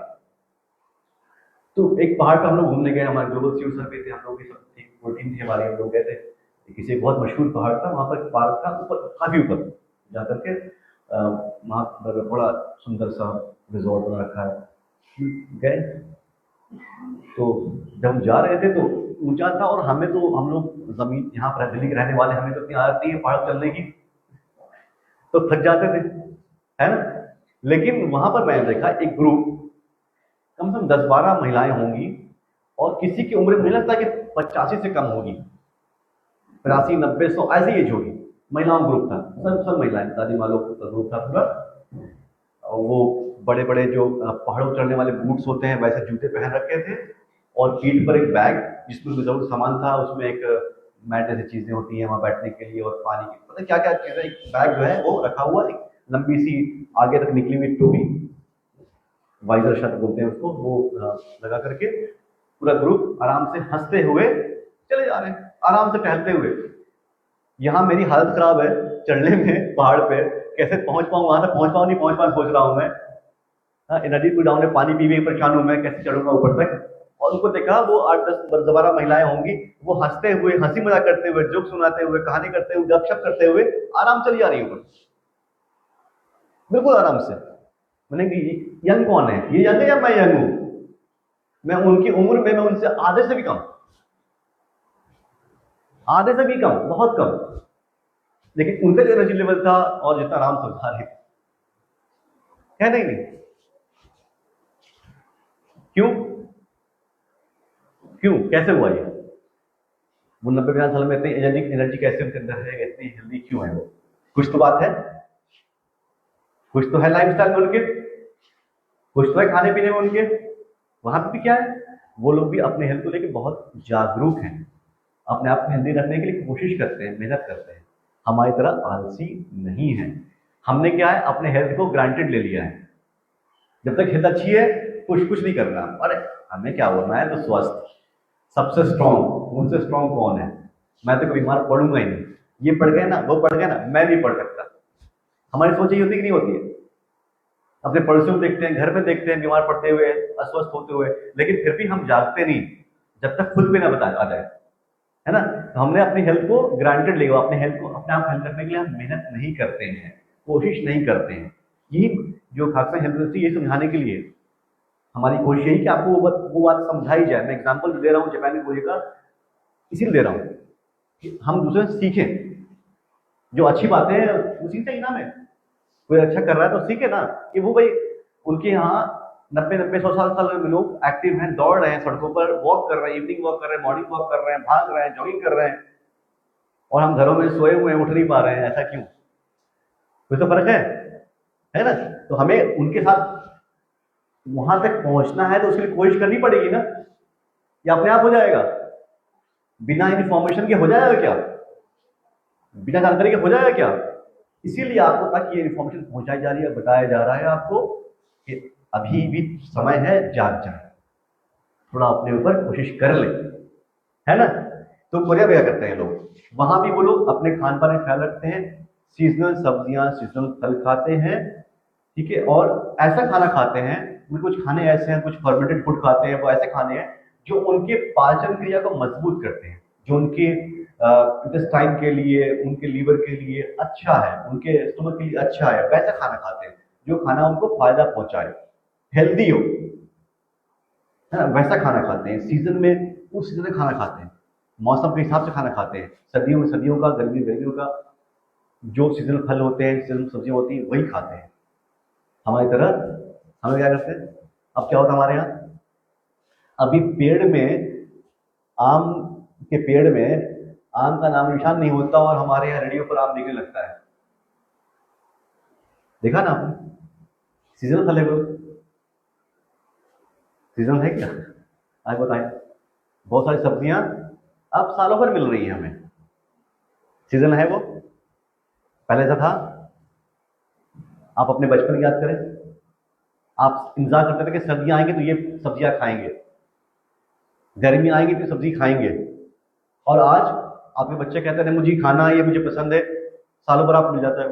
तो एक पहाड़ पर हम लोग घूमने गए, हमारे ग्लोबल सीड सर्वे थे, हम लोग की सब टीम थी हमारी, हम लोग गए थे किसी बहुत मशहूर पहाड़ था। वहाँ पर पार्क था, ऊपर काफी ऊपर जा करके वहाँ पर बड़ा सुंदर सा रिजॉर्ट बना रखा है। गए तो जब हम जा रहे थे तो ऊंचा था, और हमें तो, हम लोग जमीन यहाँ पर दिल्ली के रहने वाले, हमें तो इतनी आदत नहीं है पहाड़ चलने की, तो थक जाते थे, है ना। लेकिन वहां पर मैंने देखा एक ग्रुप, कम से कम 10-12 महिलाएं होंगी, और किसी की उम्र मुझे लगता है कि 85 से कम होगी, 85-90-100 ऐसी एज होगी। महिलाओं ग्रुप था, सब महिलाएं, दादी माँ लोग का ग्रुप था पूरा। और वो बड़े बड़े जो पहाड़ों चढ़ने वाले बूट्स होते हैं, वैसे जूते पहन रखे थे, और पीठ पर एक बैग जिसमें जरूर सामान था, उसमें एक मैट जैसी चीजें होती हैं वहां बैठने के लिए, और पानी की पता क्या क्या चीजें, एक बैग जो है वो रखा हुआ, एक लंबी सी आगे तक निकली हुई टोपी, वाइजर शर्ट बोलते हैं उसको, वो लगा करके पूरा ग्रुप आराम से हंसते हुए चले जा रहे हैं, आराम से टहलते हुए। यहाँ मेरी हालत खराब है चढ़ने में पहाड़ पे, कैसे पहुंच पाऊँ वहां तक, पहुंच पाऊँ नहीं पहुंच पाऊँ, सोच रहा हूँ मैं। एनर्जी पूरी डाउन है, पानी पी भी परेशान हूँ मैं, कैसे चढ़ूंगा ऊपर तक। और उनको देखा, वो 8-10-12 महिलाएं होंगी, वो हंसते हुए, हंसी मजाक करते हुए, जोक सुनाते हुए, कहानी करते हुए, गपशप करते हुए आराम चली जा रही ऊपर, बिल्कुल आराम से। मैंने कि यंग कौन है, ये यंग है या मैं यंग हूं? मैं उनकी उम्र में, मैं उनसे आधे से भी कम, आधे से भी कम, बहुत कम। लेकिन उनका जो एनर्जी लेवल था, और जितना आराम से उठा रहे है, नहीं क्यों? क्यों, कैसे हुआ ये? वो 90-50 साल में इतनी एनर्जी कैसे उनके अंदर है, इतनी हेल्दी क्यों है वो? कुछ तो बात है, कुछ तो है लाइफ स्टाइल में उनके, कुछ तो है खाने पीने में उनके। वहां पे भी क्या है, वो लोग भी अपने हेल्थ को लेकर बहुत जागरूक हैं, अपने आप को हेल्दी रखने के लिए कोशिश करते हैं, मेहनत करते हैं, हमारी तरह आलसी नहीं है। हमने क्या है, अपने हेल्थ को ग्रांटेड ले लिया है। जब तक हेल्थ अच्छी है, कुछ नहीं करना, अरे हमें क्या होना है, तो स्वस्थ, सबसे स्ट्रॉन्ग, मुझसे स्ट्रॉन्ग कौन है, मैं तो कभी बीमार पड़ूंगा ही नहीं, ये पड़ गए ना, वो पड़ गया ना, मैं नहीं पड़ सकता। हमारी सोच यही होती कि नहीं होती है? अपने पड़ोसियों को देखते हैं, घर में देखते हैं बीमार पड़ते हुए, अस्वस्थ होते हुए, लेकिन फिर भी हम जागते नहीं जब तक खुद पे ना बता आ जाए, है ना। तो हमने अपनी हेल्थ को ग्रांटेड लिया, अपने हेल्थ को अपने आप हेल्थ रखने के लिए हम मेहनत नहीं करते हैं, कोशिश नहीं करते हैं। यही जो खासकर हेल्थ मिनिस्ट्री ये समझाने के लिए हमारी कोशिश यही कि आपको वो बात समझाई जाए। मैं एग्जाम्पल दे रहा हूँ जापान की गोली का, इसीलिए दे रहा हूँ कि हम दूसरे से सीखें, जो अच्छी बातें हैं वो सीखते ही ना। मैं कोई अच्छा कर रहा है तो सीखे ना, कि वो भाई उनके यहाँ 90-100 साल में लोग एक्टिव हैं, दौड़ रहे हैं, सड़कों पर वॉक कर रहे हैं, इवनिंग वॉक कर रहे हैं, मॉर्निंग वॉक कर रहे हैं, भाग रहे हैं, जॉगिंग कर रहे हैं, और हम घरों में सोए हुए हैं, उठ नहीं पा रहे हैं। ऐसा क्यों? कोई तो फर्क है ना। तो हमें उनके साथ वहां तक पहुंचना है, तो उसके लिए कोशिश करनी पड़ेगी ना, या अपने आप हो जाएगा? बिना इन्फॉर्मेशन के हो जाएगा क्या? बिना जानकारी के हो जाएगा क्या? इसीलिए आपको तक ये इन्फॉर्मेशन पहुंचाई जा रही है, बताया जा रहा है आपको कि अभी भी समय है, जाग जाए, थोड़ा अपने ऊपर कोशिश कर ले, है ना। तो कोरिया में क्या करते हैं लोग, वहां भी वो लोग अपने खान पान का ख्याल रखते हैं, सीजनल सब्जियां, सीजनल फल खाते हैं, ठीक है, और ऐसा खाना खाते हैं उनके कुछ खाने ऐसे हैं, कुछ फर्मेंटेड फूड खाते हैं, वो ऐसे खाने हैं जो उनके पाचन क्रिया को मजबूत करते हैं, जो उनके इंटेस्टाइन के लिए, उनके लीवर के लिए अच्छा है, उनके स्टमक के लिए अच्छा है, वैसा खाना खाते हैं जो खाना उनको फायदा पहुंचाए, हेल्दी हो, है ना, वैसा खाना खाते हैं। सीजन में उस सीजन में खाना खाते हैं, मौसम के हिसाब से खाना खाते हैं। सर्दियों में सर्दियों का, गर्मी में गर्मियों का, जो सीजनल फल होते हैं, सीजनल सब्जियां होती हैं, वही खाते हैं। हमारी तरह हमें क्या करते हैं, अब क्या होता है हमारे यहाँ, अभी पेड़ में, आम के पेड़ में आम का नाम निशान नहीं होता और हमारे यहाँ रेडियो पर आम दिखने लगता है। देखा ना आपने? सीजनल फल है वो, सीजनल है क्या? आज बताएं। बहुत सारी सब्जियां अब सालों भर मिल रही हैं हमें, सीजन है वो, पहले ऐसा था। आप अपने बचपन याद करें, आप इंतजार करते थे कि सर्दियां आएंगी तो ये सब्जियां खाएंगे, गर्मी आएंगी तो सब्जी खाएंगे, और आज आपके बच्चे कहते हैं मुझे खाना है, ये मुझे पसंद है, सालों भर आप मिल जाता है।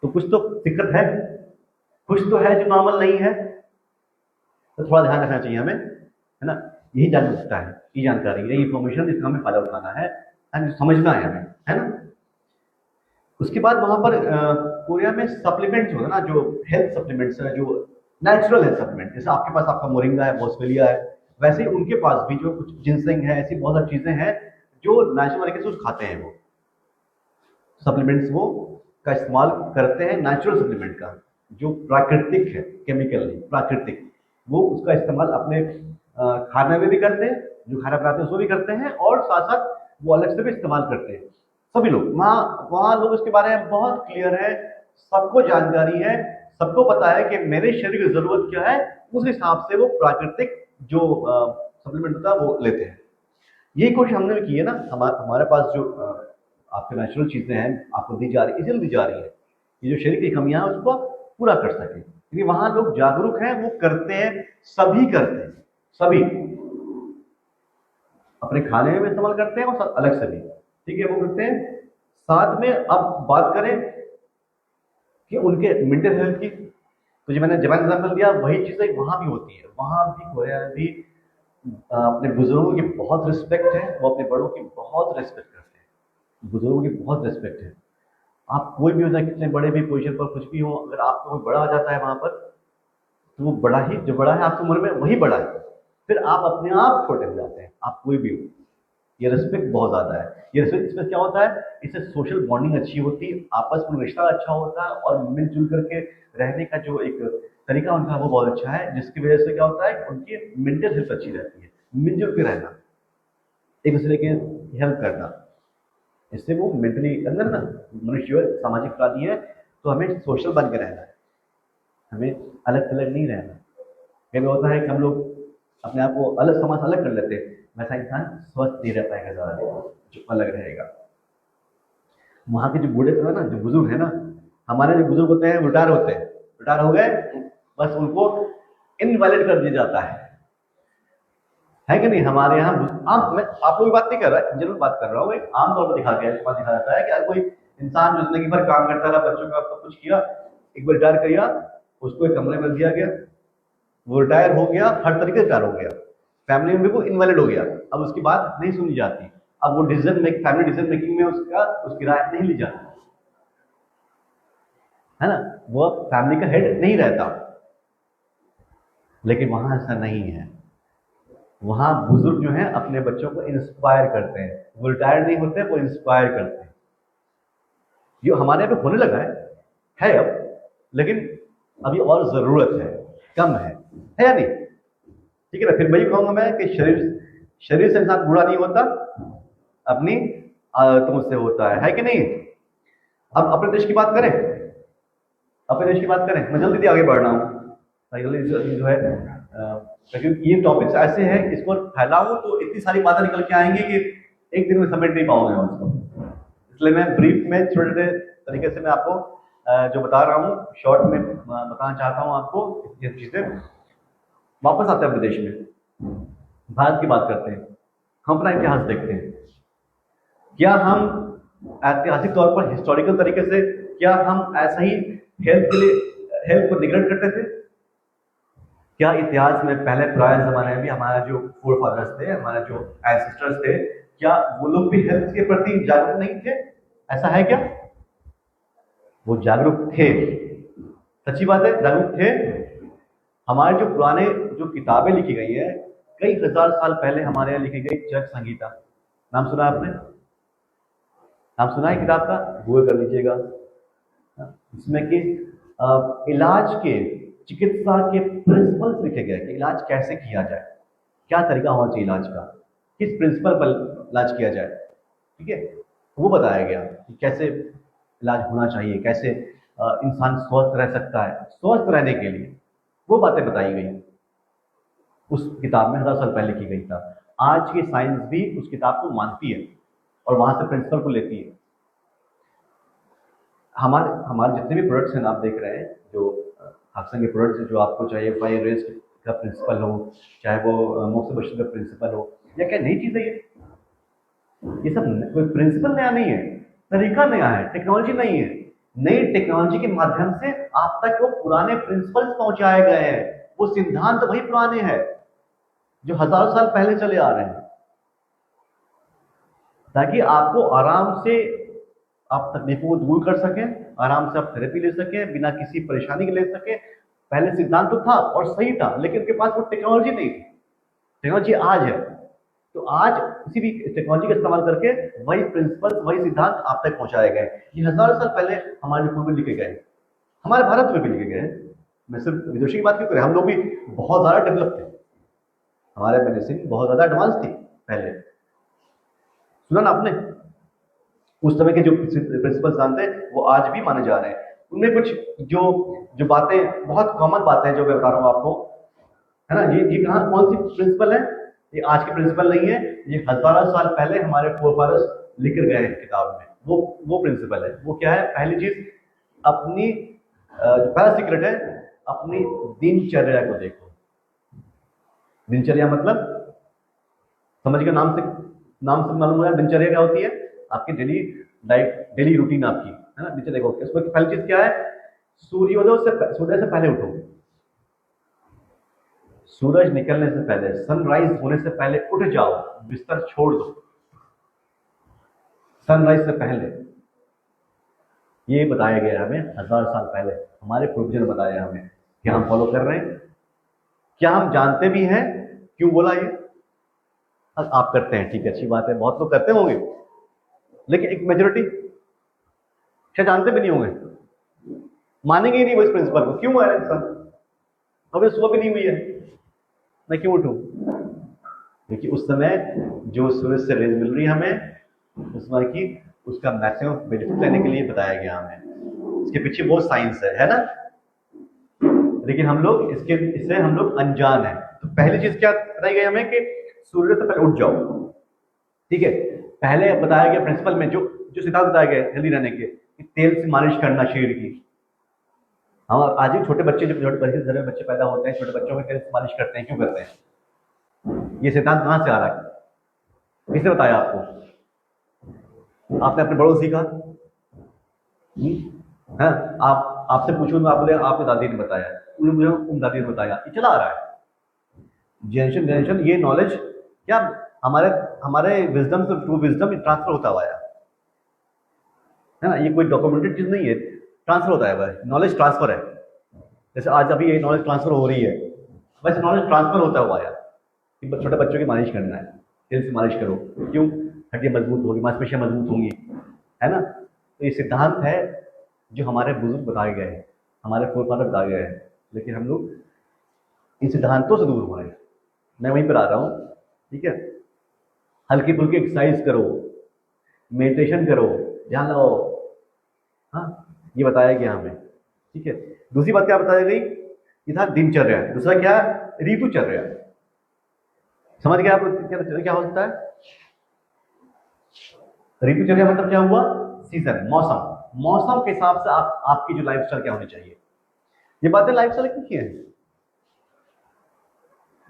तो कुछ तो दिक्कत है, कुछ तो है जो नॉर्मल नहीं है, तो थोड़ा ध्यान रखना चाहिए हमें, है ना। यही जागरूकता है, ये जानकारी, यही इंफॉर्मेशन जिसका हमें फायदा उठाना है, समझना है हमें, है ना। उसके बाद वहां पर कोरिया में सप्लीमेंट्स होता है ना, जो हेल्थ सप्लीमेंट्स है, जो नेचुरल हेल्थ सप्लीमेंट, जैसे आपके पास आपका मोरिंगा है, बॉस्वेलिया है, वैसे ही उनके पास भी जो कुछ जिनसेंग है, ऐसी बहुत सारी चीजें हैं जो नेचुरल तरीके से खाते हैं। वो सप्लीमेंट्स वो का इस्तेमाल करते हैं, नेचुरल सप्लीमेंट का, जो प्राकृतिक है, केमिकल नहीं, प्राकृतिक, वो उसका इस्तेमाल अपने खाने में भी करते हैं, जो खाना बनाते हैं उसमें भी करते हैं, और साथ साथ वो अलग से भी इस्तेमाल करते हैं। सभी लोग वहाँ वहाँ लोग उसके बारे में बहुत क्लियर है, सबको जानकारी है, सबको पता है कि मेरे शरीर की जरूरत क्या है, उस हिसाब से वो प्राकृतिक जो सप्लीमेंट होता है वो लेते हैं। यही कोशिश हमने भी की है ना, हमारे पास जो आपके नेचुरल चीजें हैं आपको दी जा रही, इसलिए दी जा रही है, ये जो शरीर की कमियां हैं उसको पूरा कर सके, क्योंकि वहां लोग जागरूक हैं, वो करते हैं, सभी करते हैं, सभी अपने खाने में इस्तेमाल करते हैं और अलग से भी, ठीक है, वो करते हैं। साथ में अब बात करें कि उनके मेंटल हेल्थ की, तो जो मैंने जापान एग्जाम्पल दिया, वही चीजें वहां भी होती है। वहां भी कोरिया में भी अपने बुजुर्गों की बहुत रिस्पेक्ट है, वो अपने बड़ों की बहुत रिस्पेक्ट करते हैं, बुजुर्गों की बहुत रिस्पेक्ट है। आप कोई भी हो जाए, कितने बड़े भी पोजीशन पर कुछ भी हो, अगर आपको कोई बड़ा आ जाता है वहां पर, तो वो बड़ा ही, जो बड़ा है आपकी उम्र में वही बड़ा है, फिर आप अपने आप छोटे हो जाते हैं, आप कोई भी हो। ये रिस्पेक्ट बहुत ज्यादा है। ये रिस्पेक्ट, इसमें क्या होता है, इससे सोशल बॉन्डिंग अच्छी होती है, आपस में रिश्ता अच्छा होता है, और मिलजुल करके रहने का जो एक तरीका उनका वो बहुत अच्छा है, जिसकी वजह से क्या होता है, उनकी मेंटल हेल्थ अच्छी रहती है, मिलजुल के रहना, एक दूसरे की हेल्प करना, इससे वो मेंटली अंदर ना, मनुष्य सामाजिक प्राणी है, तो हमें सोशल बन के रहना है, हमें अलग थलग नहीं रहना। कभी होता है कि हम लोग अपने आप को अलग, समाज अलग कर लेते हैं, वैसा इंसान स्वस्थ नहीं रह पाएगा ज्यादा देर, जो अलग रहेगा। वहां के जो बूढ़े है ना, जो बुजुर्ग है ना, हमारे जो बुजुर्ग होते हैं रिटायर होते हैं, रिटायर हो गए, बस उनको इनवैलिड कर दिया जाता है कि नहीं। हमारे यहाँ मैं आप लोग की बात नहीं कर रहा, जरूर बात कर रहा हूँ, एक आमतौर पर दिखा जाता है कि अगर कोई इंसान जो जिंदगी भर काम करता रहा, बच्चों का सब कुछ किया, एक बार रिटायर किया, उसको एक कमरे में दिया गया, वो रिटायर हो गया, हर तरीके से रिटायर हो गया, फैमिली में भी वो इनवैलिड हो गया, अब उसकी बात नहीं सुनी जाती, अब वो फैमिली डिसीजन मेकिंग में उसकी राय नहीं ली जाती, है ना, वो फैमिली का हेड नहीं रहता। लेकिन वहां ऐसा नहीं है, वहां बुजुर्ग जो हैं अपने बच्चों को इंस्पायर करते हैं, वो रिटायर नहीं होते, वो इंस्पायर करते हैं। ये हमारे यहाँ पे होने लगा है अब, लेकिन अभी और जरूरत है, कम है या नहीं? ठीक है ना। फिर वही कहूंगा मैं कि शरीर से इंसान बूढ़ा नहीं होता, अपनी आदतों से होता है कि नहीं। अब अपने देश की बात करें, अपने देश की बात करें, मैं जल्दी आगे बढ़ रहा हूँ, जो है क्योंकि ये टॉपिक्स ऐसे हैं, इसको फैलाऊं तो इतनी सारी बातें निकल के आएंगी कि एक दिन में समेट नहीं पाऊंगा उसको, इसलिए मैं ब्रीफ में छोटे तरीके से मैं आपको जो बता रहा हूँ, शॉर्ट में बताना चाहता हूँ आपको ये चीजें। वापस आते हैं अपने देश में, भारत की बात करते हैं, हम अपना इतिहास देखते हैं। क्या हम ऐतिहासिक तौर पर, हिस्टोरिकल तरीके से, क्या हम ऐसा ही हेल्थ को निगलेक्ट करते थे? क्या इतिहास में पहले पुराने जमाने में भी हमारा जो फोर फादर्स थे, हमारे जो एंसेस्टर्स थे, क्या वो लोग भी हेल्थ के प्रति जागरूक नहीं थे? ऐसा है क्या? वो जागरूक थे, सच्ची बात है, जागरूक थे। हमारे जो पुराने जो किताबें लिखी गई है, कई हजार साल पहले हमारे यहाँ लिखी गई चरक संहिता, नाम सुना आपने? नाम सुना है किताब का? गूगल कर लीजिएगा। इसमें कि इलाज के, चिकित्सा के प्रिंसिपल्स लिखे गए कि इलाज कैसे किया जाए, क्या तरीका होना चाहिए इलाज का, किस प्रिंसिपल पर इलाज किया जाए, ठीक है, वो बताया गया कि कैसे इलाज होना चाहिए, कैसे इंसान स्वस्थ रह सकता है। स्वस्थ रहने के लिए वो बातें बताई गई उस किताब में, 1000 साल पहले की गई था। आज की साइंस भी उस किताब को मानती है और वहां से प्रिंसिपल को लेती है। हमारे हमारे जितने भी प्रोडक्ट्स हैं, आप देख रहे हैं, जो हाक्सन के प्रोडक्ट्स जो आपको चाहिए, फायर रेस्ट का प्रिंसिपल हो, चाहे वो मोक्ष बचन का प्रिंसिपल हो, या क्या नई चीज़ है ये सब कोई प्रिंसिपल नया नहीं है, तरीका नया है, टेक्नोलॉजी नहीं है। नई टेक्नोलॉजी के माध्यम से आप तक वो पुराने प्रिंसिपल्स पहुंचाए गए हैं, वो सिद्धांत वही पुराने हैं जो हजारों साल पहले चले आ रहे हैं, ताकि आपको आराम से आप तकलीफों को दूर कर सकें, आराम से आप थेरेपी ले सकें, बिना किसी परेशानी के ले सकें। पहले सिद्धांत तो था और सही था, लेकिन उनके पास वो टेक्नोलॉजी नहीं थी। टेक्नोलॉजी आज है, तो आज किसी भी टेक्नोलॉजी का इस्तेमाल करके वही प्रिंसिपल, वही सिद्धांत आप तक पहुंचाए गए। ये हजारों साल पहले हमारे पूर्व में लिखे गए, हमारे भारत में भी लिखे गए। मैं सिर्फ विदेशी की बात क्यों करें, हम लोग भी बहुत ज्यादा डेवलप थे, हमारे मेडिसिन बहुत ज्यादा एडवांस थी पहले। सुना ना आपने? उस समय के जो प्रिंसिपल्स जानते हैं वो आज भी माने जा रहे हैं। उनमें कुछ जो जो बातें, बहुत कॉमन बातें जो मैं बता रहा हूँ आपको, है ना, ये कहाँ कौन सी प्रिंसिपल है? ये आज के प्रिंसिपल नहीं है, ये हजारों साल पहले हमारे फोरफादर्स लिख कर गए हैं किताब में। वो प्रिंसिपल है। वो क्या है? पहली चीज, अपनी जो पहला सीक्रेट है, अपनी दिनचर्या को देखो। दिनचर्या मतलब समझ के नाम से मालूम हो, दिनचर्या क्या होती है? आपकी डेली लाइफ, डेली रूटीन आपकी, है ना, दिनचर्या देखो। इसमें पहली चीज क्या है? सूर्य से पहले उठो। सूरज निकलने से पहले, सनराइज होने से पहले उठ जाओ, बिस्तर छोड़ दो सनराइज से पहले। ये बताया गया हमें 1000 साल पहले, हमारे पूर्वजों ने बताया हमें। क्या हम फॉलो कर रहे हैं? क्या हम जानते भी हैं क्यों बोला ये? आप करते हैं, ठीक है, अच्छी बात है, बहुत लोग करते होंगे, लेकिन एक मेजोरिटी क्या जानते भी नहीं होंगे, मानेंगे ही नहीं वो इस प्रिंसिपल को। क्यों है इंसान? अभी सुबह भी नहीं हुई है, मैं क्यों उठूं? क्योंकि उस समय जो सूरज से रेज मिल रही है हमें, उस समय की उसका मैक्सिमम बेनिफिट लेने के लिए बताया गया हमें। इसके पीछे बहुत साइंस है ना, लेकिन हम लोग इससे हम लोग अनजान हैं। तो पहली चीज क्या बताई गई हमें कि सूर्य से पहले उठ जाओ, ठीक है। पहले बताया गया प्रिंसिपल में, जो सिद्धांत बताए गए हेल्दी रहने के, कि तेल से मालिश करना शरीर की। हम आज भी छोटे बच्चे, जो छोटे घर में बच्चे पैदा होते हैं, छोटे बच्चों में तेल से मालिश करते हैं, क्यों करते हैं? ये सिद्धांत कहाँ से आ रहा है? किसने बताया आपको? आपने अपने बड़ों सीखा? है? आपसे पूछूं मैं, आप बोले आपने दादी ने बताया, उन्होंने मुझे उन दादी ने बताया। ये चला आ रहा है जनरेशन ये नॉलेज, क्या हमारे विजडम से टू विजडम ट्रांसफर होता हुआ है ना। ये कोई डॉक्यूमेंटेड चीज नहीं है, ट्रांसफर होता है, नॉलेज ट्रांसफर है। जैसे आज अभी ये नॉलेज ट्रांसफर हो रही है, वैसे नॉलेज ट्रांसफर होता हुआ है कि छोटे बच्चों की मालिश करना है, तेल से मालिश करो। क्यों? हड्डियां मजबूत होगी, मांसपेशियां मजबूत होंगी, है ना। तो ये सिद्धांत है जो हमारे बुजुर्ग बताए गए हैं, हमारे फोरफादर बताए गए हैं, लेकिन हम लोग इन सिद्धांतों से दूर हो रहे हैं। मैं वहीं पर आ रहा हूँ, ठीक है। हल्की फुल्की एक्सरसाइज करो, मेडिटेशन करो, ध्यान लगाओ, हाँ, ये बताया गया हमें, ठीक है। दूसरी बात क्या बताई गई? ये था दिनचर्या। दूसरा क्या? ऋतुचर्या। समझ गए आप क्या हो सकता है? ऋतुचर्या मतलब क्या हुआ? सीजन, मौसम के हिसाब से आपकी जो लाइफस्टाइल क्या होनी चाहिए। ये बातें लाइफस्टाइल की है,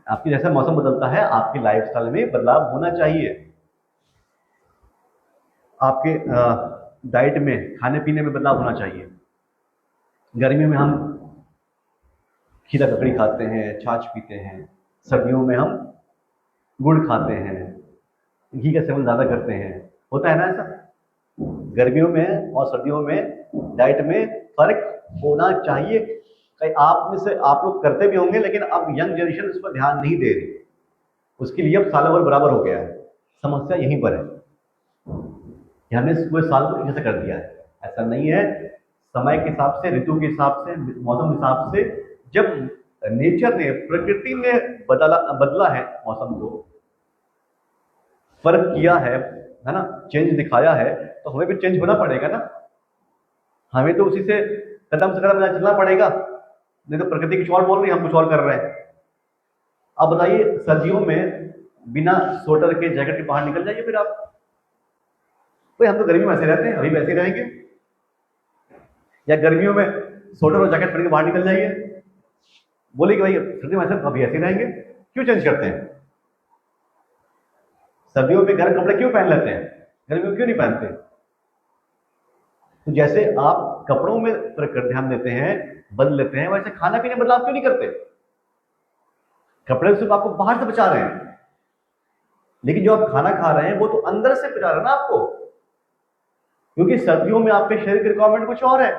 आपकी जैसा मौसम बदलता है, आपकी लाइफस्टाइल में बदलाव होना चाहिए। आपके डाइट में, खाने पीने में बदलाव होना चाहिए। गर्मियों में हम खीरा ककड़ी खाते हैं, छाछ पीते हैं। सर्दियों में हम गुड़ खाते हैं, घी का सेवन ज़्यादा करते हैं। होता है ना ऐसा? गर्मियों में और सर्दियों में डाइट में फ़र्क होना चाहिए। कई आप में से आप लोग करते भी होंगे, लेकिन अब यंग जनरेशन इस पर ध्यान नहीं दे रही। उसके लिए अब सालों भर बराबर हो गया है। समस्या यहीं पर है कि हमने पूरे साल को एक जैसा कर दिया है। ऐसा नहीं है। समय के हिसाब से, ऋतु के हिसाब से, मौसम के हिसाब से जब नेचर ने, प्रकृति ने बदला है मौसम को, फर्क किया है ना, चेंज दिखाया है, तो हमें भी चेंज होना पड़ेगा ना। हमें तो उसी से कदम से कदम चलना पड़ेगा, नहीं तो प्रकृति कुछ और बोल रही है, हम कुछ और कर रहे हैं। अब बताइए, सर्दियों में बिना स्वेटर के, जैकेट के बाहर निकल जाइए फिर आप। भाई हम तो गर्मी में ऐसे रहते हैं, अभी वैसे ही रहेंगे। या गर्मियों में स्वेटर और जैकेट पहन के बाहर निकल जाइए, बोले कि भाई सर्दी में ऐसे अभी ऐसे ही रहेंगे। क्यों चेंज करते हैं? सर्दियों में गर्म कपड़े क्यों पहन लेते हैं, गर्मियों में क्यों नहीं पहनते? तो जैसे आप कपड़ों में ध्यान देते हैं, बदल लेते हैं, वैसे खाना पीने में बदलाव क्यों नहीं करते? कपड़े सिर्फ आपको बाहर से बचा रहे हैं, लेकिन जो आप खाना खा रहे हैं वो तो अंदर से बचा रहा है ना आपको। क्योंकि सर्दियों में आपके शरीर की रिक्वायरमेंट कुछ और है,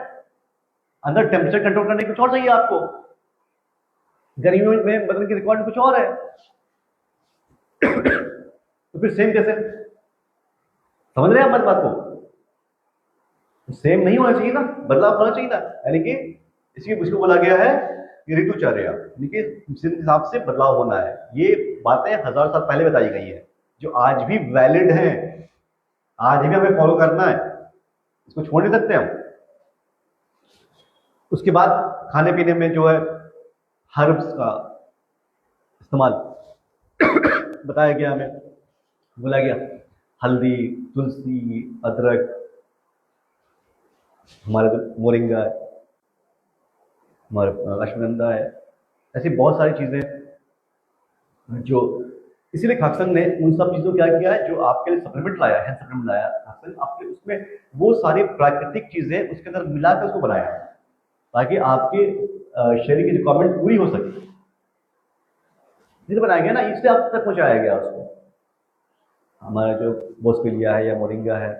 अंदर टेम्परेचर कंट्रोल करने कुछ और चाहिए आपको। गर्मियों में बदन की रिक्वायरमेंट कुछ और है। तो फिर सेम कैसे? समझ रहे हैं आप बात को? सेम नहीं होना चाहिए ना, बदलाव होना चाहिए ना। यानी कि इसलिए उसको बोला गया है कि ऋतुचर्या, यानी कि सीजन के हिसाब से बदलाव होना है। ये बातें 1000 साल पहले बताई गई है, जो आज भी वैलिड हैं, आज भी हमें फॉलो करना है, इसको छोड़ नहीं सकते हम। उसके बाद खाने पीने में जो है हर्ब्स का इस्तेमाल बताया गया, हमें बोला गया हल्दी, तुलसी, अदरक, हमारा जो मोरिंगा है, हमारा अश्वगंधा है, ऐसी बहुत सारी चीज़ें जो, इसीलिए खाकसन ने उन सब चीज़ों को क्या किया है, जो आपके लिए सप्लीमेंट लाया है, सप्लीमेंट लाया खाकसन आपके, उसमें वो सारी प्राकृतिक चीज़ें उसके अंदर मिलाकर उसको बनाया है, ताकि आपके शरीर की रिक्वायरमेंट पूरी हो सके। जिसे बनाया गया ना, इससे आप तक पहुँचाया गया उसको। हमारा जो बोस्पिलिया है या मोरिंगा है,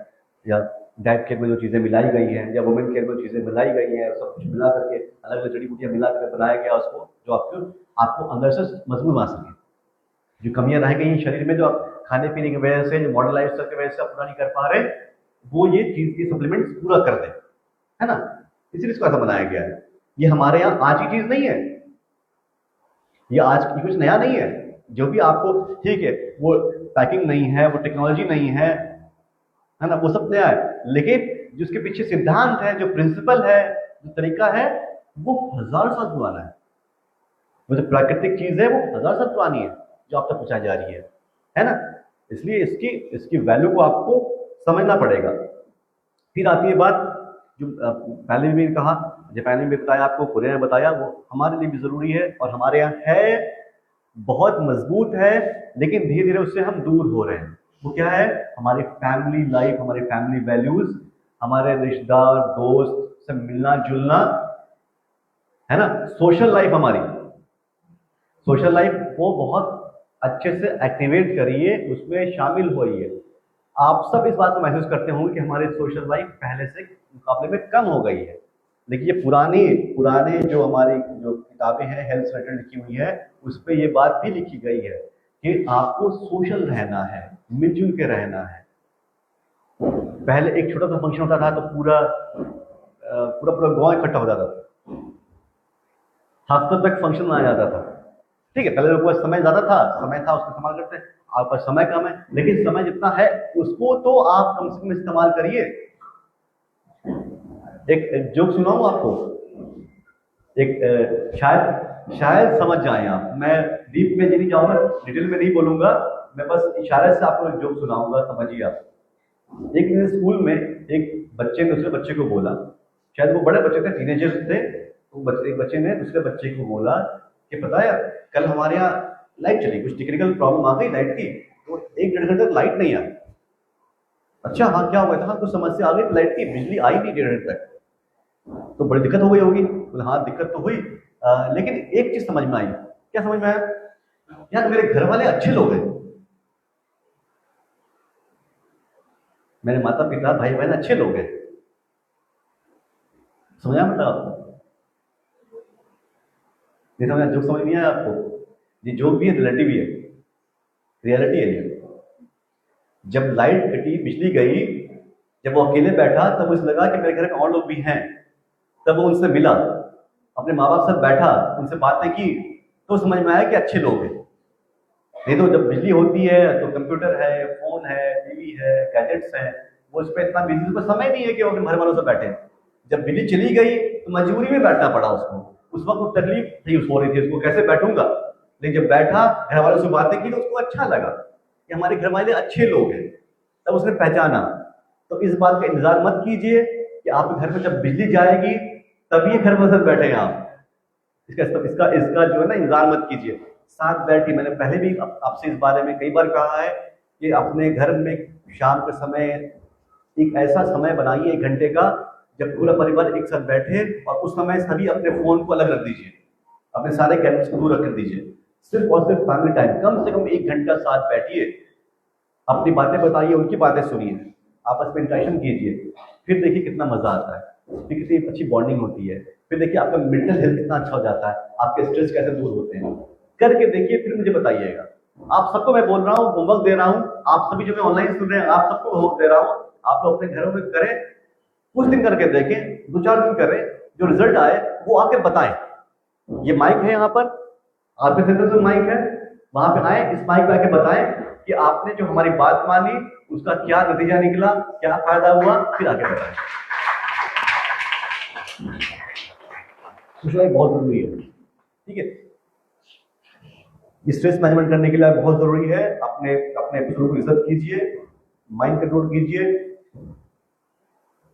या डाइट केयर में जो चीज़ें मिलाई गई हैं, या वुमेन केयर में चीज़ें मिलाई गई हैं, सब कुछ मिला करके, अलग अलग जड़ी बूटियाँ मिला करके बनाया गया उसको, जो आपको अंदर से मजबूत बना सके। जो कमियां रह गई शरीर में, जो आप खाने पीने की वजह से, जो मॉडर्न लाइफ स्टाइल की वजह से आप पूरा नहीं कर पा रहे, वो ये चीज़ की सप्लीमेंट्स पूरा कर दें, है ना। इसीलिए इसको ऐसा बनाया गया है। ये हमारे यहाँ आज की चीज़ नहीं है, ये आज की कुछ नया नहीं है। जो भी आपको, ठीक है, वो पैकिंग नहीं है, वो टेक्नोलॉजी नहीं है ना, वो सब नया है, लेकिन जो उसके पीछे सिद्धांत है, जो प्रिंसिपल है, जो तरीका है, वो 1000 साल पुराना है। वो जो प्राकृतिक चीज है वो 1000 साल पुरानी है, जो आप तक पहुंचाई जा रही है ना। इसलिए इसकी वैल्यू को आपको समझना पड़ेगा। फिर आती है बात, जो पहले भी कहा, जापान में भी बताया आपको, कोरिया में बताया, वो हमारे लिए भी जरूरी है, और हमारे यहाँ है, बहुत मजबूत है, लेकिन धीरे धीरे उससे हम दूर हो रहे हैं। वो क्या है? हमारी फैमिली लाइफ, हमारी फैमिली वैल्यूज, हमारे रिश्तेदार, दोस्त से मिलना जुलना, है ना, सोशल लाइफ, हमारी सोशल लाइफ को बहुत अच्छे से एक्टिवेट करिए, उसमें शामिल होइए। आप सब इस बात को महसूस करते होंगे कि हमारी सोशल लाइफ पहले से मुकाबले में कम हो गई है। लेकिन ये पुराने जो हमारी जो किताबें हैं हेल्थ से रिलेटेड लिखी हुई है, उस पर ये बात भी लिखी गई है कि आपको सोशल रहना है, मिलजुल के रहना है। पहले एक छोटा सा फंक्शन होता था तो पूरा गांव इकट्ठा हो जाता था, हफ्तों तक फंक्शन मनाया जाता था। ठीक है, पहले लोगों का समय ज्यादा था, उसका इस्तेमाल करते हैं। आपका समय कम है, लेकिन समय जितना है उसको तो आप कम से कम इस्तेमाल करिए। एक जोक सुनाऊं आपको, एक शायद समझ जाएं आप। मैं डीप में नहीं जाऊंगा, डिटेल में नहीं बोलूंगा, मैं बस इशारे से आपको एक जोक सुनाऊंगा, समझिए आप। एक दिन स्कूल में एक बच्चे ने दूसरे बच्चे को बोला, शायद वो बड़े बच्चे थे, टीनेजर्स थे, तो एक बच्चे ने दूसरे बच्चे को बोला कि पता है कल हमारे यहाँ लाइट चली, कुछ टेक्निकल प्रॉब्लम आ गई लाइट की, तो 1-1.5 घंटे तक लाइट नहीं आई। अच्छा हाँ, क्या हुआ था? कुछ समस्या आ गई लाइट की, बिजली आई नहीं 1.5 घंटे तक। तो बड़ी दिक्कत हो गई होगी। बोले हाँ दिक्कत तो हुई, लेकिन एक चीज समझ में आई। क्या समझ में आया? यार मेरे घर वाले अच्छे लोग हैं, मेरे माता पिता भाई बहन अच्छे लोग हैं। समझा मतलब आपको? नहीं समझा? जो समझ नहीं आया आपको? ये जो भी है रिलेटिव ही है, रियलिटी है ये। जब लाइट कटी, बिजली गई, जब वो अकेले बैठा तब उसे लगा कि मेरे घर में और लोग भी हैं। तब वो उनसे मिला, अपने माँ बाप से बैठा, उनसे बातें की, तो समझ में आया कि अच्छे लोग हैं। नहीं तो जब बिजली होती है तो कंप्यूटर है, फोन है, टीवी है, गैजेट्स हैं, वो उस पर इतना बिजली, उसको समय नहीं है कि वो अपने घर वालों से बैठे। जब बिजली चली गई तो मजबूरी में बैठना पड़ा उसको। उस वक्त वो तकलीफ थी, हो रही थी उसको, कैसे बैठूंगा। लेकिन जब बैठा, घर वालों से बातें की, तो उसको अच्छा लगा कि हमारे घर वाले अच्छे लोग हैं। तब उसने पहचाना। तो इस बात का इंतजार मत कीजिए कि आपके घर में जब बिजली जाएगी तभी घर में साथ बैठे आप। इसका इसका इसका जो है ना, इंतजार मत कीजिए, साथ बैठिए। मैंने पहले भी आपसे इस बारे में कई बार कहा है कि अपने घर में शाम के समय एक ऐसा समय बनाइए, 1 घंटे का, जब पूरा परिवार एक साथ बैठे, और उस समय सभी अपने फोन को अलग रख दीजिए, अपने सारे गैजेट्स को दूर रख दीजिए। सिर्फ और सिर्फ फैमिली टाइम, कम से कम 1 घंटा साथ बैठिए, अपनी बातें बताइए, उनकी बातें सुनिए, आपस में इंटरेक्शन कीजिए। फिर देखिए कितना मजा आता है, फिर कितनी अच्छी बॉन्डिंग होती है। फिर देखिए आपका मेंटल हेल्थ कितना अच्छा हो जाता है, आपके स्ट्रेस कैसे दूर होते हैं। करके देखिए, फिर मुझे बताइएगा। आप सबको मैं बोल रहा हूँ, होमवर्क दे रहा हूँ, आप सभी जो मैं ऑनलाइन सुन रहे हैं, आप सबको होमवर्क दे रहा हूँ। आप लोग अपने घरों में करें, कुछ दिन करके देखें, 2-4 दिन करें, जो रिजल्ट आए वो आके बताएं। ये माइक है यहाँ पर, आपके सेंटर में माइक है, वहां पे आए, इस माइक पे आके बताएं कि आपने जो हमारी बात मानी उसका क्या नतीजा निकला, क्या फायदा हुआ, फिर आगे बताएं। सोशलाइज बहुत जरूरी है, ठीक है। स्ट्रेस मैनेजमेंट करने के लिए बहुत जरूरी है, अपने अपने एपिसोड को इज्जत कीजिए, माइंड कंट्रोल कीजिए।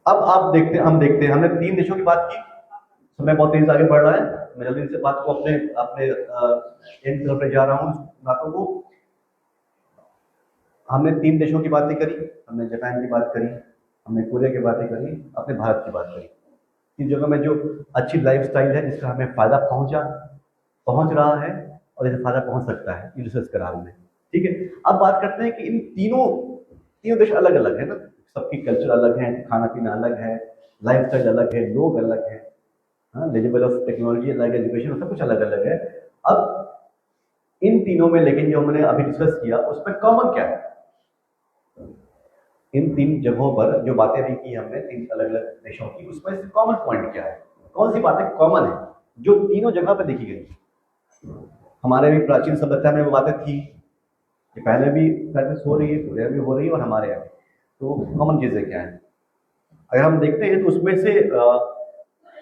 अब आप देखते हैं, हम देखते हैं, हमने 3 देशों की बात की। समय बहुत तेज आगे बढ़ रहा है, मैं जल्दी से बात को अपने अपने एंड तरफ ले जा रहा हूँ बातों को। हमने 3 देशों की बातें करी, हमने जापान की बात करी, हमने कोरिया की बातें करी, अपने भारत की बात करी। इन जगह में जो अच्छी लाइफस्टाइल है, जिसका हमें फायदा पहुंच रहा है, और इसे फायदा पहुंच सकता है, ये रिसर्च करा हमने, ठीक है। अब बात करते हैं कि इन तीनों देश अलग अलग है ना, सबकी कल्चर अलग है, खाना पीना अलग है, लाइफस्टाइल अलग है, लोग अलग है, हाँ, लेवल ऑफ टेक्नोलॉजी अलग है, एजुकेशन, सब कुछ अलग अलग है। अब इन तीनों में लेकिन जो हमने अभी डिस्कस किया उसमें कॉमन क्या है? इन 3 जगहों पर जो बातें भी की हमने, 3 अलग अलग देशों की, उसमें से कॉमन पॉइंट क्या है? कौन सी बातें कॉमन है जो तीनों जगह पर देखी गई? हमारे भी प्राचीन सभ्यता में वो बातें थी, कि पहले भी प्रैक्टिस हो रही है, कोरिया भी हो रही है, और हमारे यहाँ भी। तो कॉमन चीजें क्या है? अगर हम देखते हैं तो उसमें से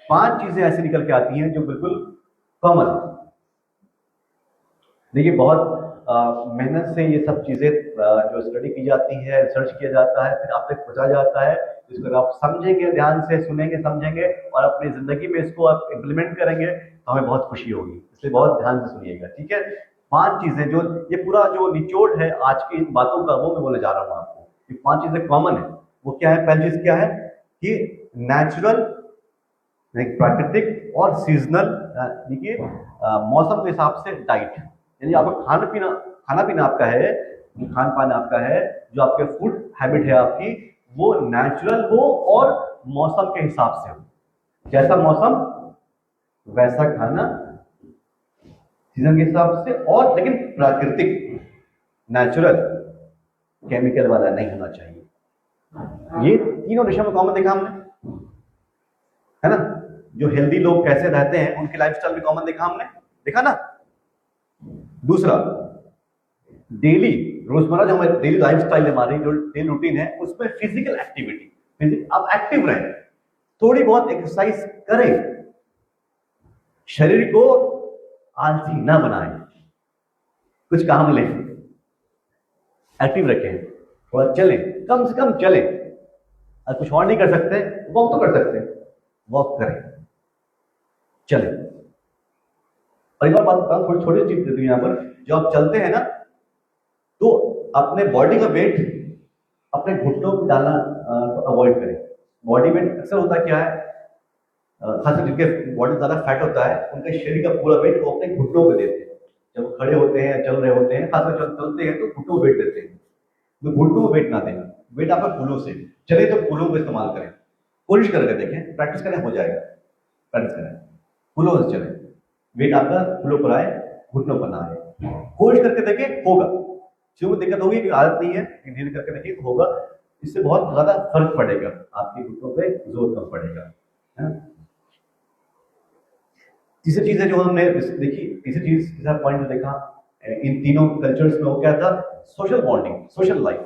5 चीजें ऐसी निकल के आती हैं जो बिल्कुल कॉमन है। देखिए, बहुत मेहनत से ये सब चीजें जो स्टडी की जाती है, रिसर्च किया जाता है, फिर आप तक पहुंचा जाता है। इसको आप समझेंगे, ध्यान से सुनेंगे, समझेंगे, और अपनी जिंदगी में इसको आप इम्प्लीमेंट करेंगे तो हमें बहुत खुशी होगी। इसलिए बहुत ध्यान से सुनिएगा, ठीक है। 5 चीजें, जो ये पूरा जो निचोड़ है आज की इन बातों का, वो मैं बोले जा रहा हूँ आपको। ये 5 चीजें कॉमन है। वो क्या है? पहली चीज क्या है कि नेचुरल, प्राकृतिक और सीजनल, देखिए मौसम के हिसाब से डाइट, यानी आपका खाना पीना आपका है, जो खान पान आपका है, जो आपके फूड हैबिट है आपकी, वो नेचुरल हो और मौसम के हिसाब से हो। जैसा मौसम वैसा खाना, सीजन के हिसाब से, और लेकिन प्राकृतिक, नेचुरल, केमिकल वाला नहीं होना चाहिए। ये तीनों दिशा में कॉमन देखा हमने, है ना। जो हेल्दी लोग कैसे रहते हैं, उनकी लाइफस्टाइल भी कॉमन देखा हमने, देखा ना। दूसरा, डेली रोजमर्रा जो हमारी डेली लाइफस्टाइल है, हमारी जो डेली रूटीन है, उसमें फिजिकल एक्टिविटी, आप एक्टिव रहें, थोड़ी बहुत एक्सरसाइज करें, शरीर को आलसी ना बनाएं, कुछ काम लें, एक्टिव रखें, थोड़ा चलें, कम से कम चलें। अगर कुछ और नहीं कर सकते, वॉक तो कर सकते हैं, वॉक करें, चलें। और एक और बात बताऊं, थोड़ी छोटी चीज देती हूं यहाँ पर। जो आप चलते हैं ना, तो अपने बॉडी का वेट अपने घुटनों में डालना अवॉइड करें। बॉडी वेट अक्सर होता क्या है खासकर जिनके बॉडी ज़्यादा फैट होता है, उनके शरीर का पूरा वेट वो अपने घुटनों पे देते हैं। जब वो खड़े होते हैं, चल रहे होते हैं, खासकर जब चलते हैं तो घुटनों पे वेट देते हैं। तो घुटनों पे वेट ना दें, वेट आपका कूल्हों से चले तो कूल्हों का इस्तेमाल करें। कोशिश करके देखें, प्रैक्टिस करें, हो जाएगा। प्रैक्टिस करें, कूल्हों से चले, वेट आपका कूल्हों पर आए, घुटनों पर ना आए। कोशिश करके देखें, होगा। शुरू में दिक्कत होगी कि आदत नहीं है, लेकिन धीरे करके देखिए तो होगा। इससे बहुत ज्यादा फर्क पड़ेगा, आपके घुटनों पे जोर कम पड़ेगा, है ना। तीसरी चीज है जो हमने देखी, तीसरी चीज, तीसरा पॉइंट जो देखा इन तीनों कल्चर्स में, वो क्या था? Social bonding, social life.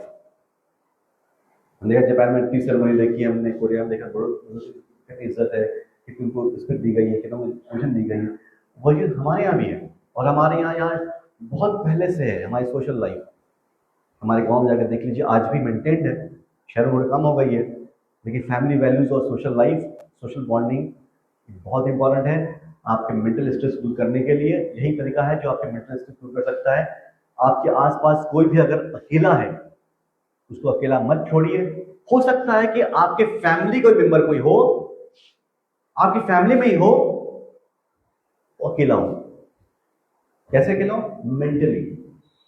हमने देखा जापान में टी सेरेमनी देखी, हमने कोरिया में देखा कितनी इज्जत है, कितनी उनको रिस्पेक्ट दी गई है, कितना पोजीशन दी गई है। वो चीज हमारे यहाँ भी है, और हमारे यहाँ बहुत पहले से है हमारी सोशल लाइफ। हमारे गांव में जाकर देख लीजिए, आज भी मेंटेन्ड है, शहरों में कम हो गई है, लेकिन फैमिली वैल्यूज और सोशल लाइफ, सोशल बॉन्डिंग बहुत इंपॉर्टेंट है आपके मेंटल स्ट्रेस दूर करने के लिए। यही तरीका है जो आपके मेंटल स्ट्रेस दूर कर सकता है। आपके आसपास कोई भी अगर अकेला है, उसको अकेला मत छोड़िए। हो सकता है कि आपके फैमिली कोई मेंबर कोई हो, आपकी फैमिली में ही हो, अकेला हो। कैसे अकेला हो? मेंटली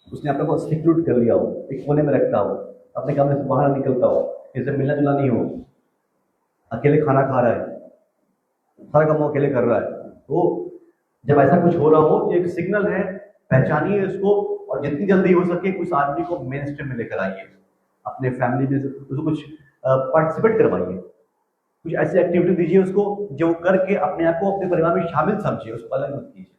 उसने अपने को सिक्योर कर लिया हो, एक कोने में रखता हो, अपने कमरे से बाहर निकलता हो, किसी से मिलना जुलना नहीं हो, अकेले खाना खा रहा है, सारा काम वो अकेले कर रहा है। तो जब ऐसा कुछ हो रहा हो तो एक सिग्नल है, पहचानिए इसको, और जितनी जल्दी हो सके उस आदमी को मेन स्ट्रीम में लेकर आइए। अपने फैमिली में उसको कुछ पार्टिसिपेट करवाइए, कुछ ऐसी एक्टिविटी दीजिए उसको जो करके अपने आप को अपने परिवार में शामिल समझिए, उसको अलग मत कीजिए।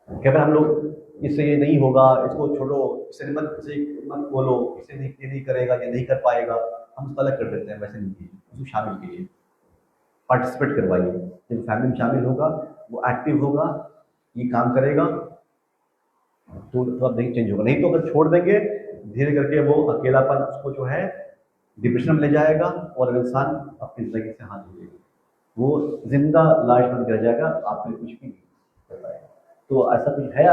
कि अगर हम लोग इससे ये नहीं होगा, इसको छोड़ो, इससे मत बोलो, इससे ये नहीं करेगा, ये नहीं कर पाएगा, हम उसको अलग कर देते हैं। वैसे नहीं कीजिए, उसको शामिल कीजिए, पार्टिसिपेट करवाइए। जब फैमिली में शामिल होगा, वो एक्टिव होगा, ये काम करेगा, तो अब नहीं चेंज होगा। नहीं तो अगर छोड़ देंगे, धीरे करके वो अकेलापन उसको जो है डिप्रेशन में ले जाएगा, और इंसान अपनी जिंदगी से हाथ धोएगा, वो जिंदा लाश बन कर जाएगा, आपके कुछ भी नहीं कर पाएगा। तो ऐसा कुछ है,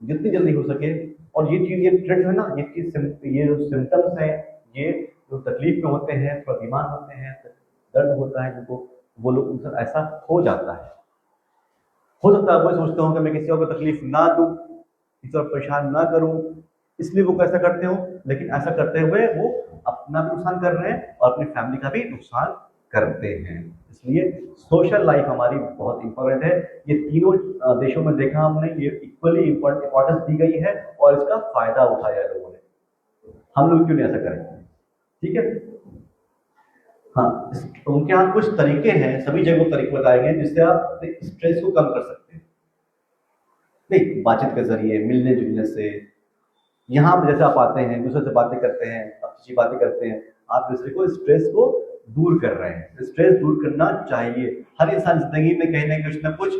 जितनी जल्दी हो सके। और ये चीज़, ये ट्रेंड है ना, ये चीज़, ये जो सिम्टम्स हैं, ये जो तकलीफ में होते हैं, थोड़ा बीमार होते हैं, दर्द होता है जिनको, वो लोग उनसे ऐसा हो जाता है। हो सकता है वो सोचते हो कि मैं किसी और को तकलीफ ना दूं, किसी और परेशान ना करूं, इसलिए वो कैसा करते हो, लेकिन ऐसा करते हुए वो अपना भी नुकसान कर रहे हैं और अपनी फैमिली का भी नुकसान करते हैं। इसलिए सोशल लाइफ हमारी बहुत इंपॉर्टेंट है। ये तीनों देशों में देखा हमने, ये इक्वली इंपॉर्टेंस दी गई है और इसका फायदा उठाया लोगों ने। हम लोग क्यों नहीं ऐसा करेंगे? ठीक है। हाँ, उनके यहाँ कुछ तरीके हैं, सभी जगहों तरीके बताए गए जिससे आप स्ट्रेस को कम कर सकते हैं। नहीं, बातचीत के जरिए, मिलने जुलने से, यहाँ जैसे आप आते हैं, दूसरे से बातें करते हैं, अच्छी बातें करते हैं, आप दूसरे को स्ट्रेस को दूर कर रहे हैं। स्ट्रेस दूर करना चाहिए। हर इंसान जिंदगी में कहीं ना कहीं कुछ ना कुछ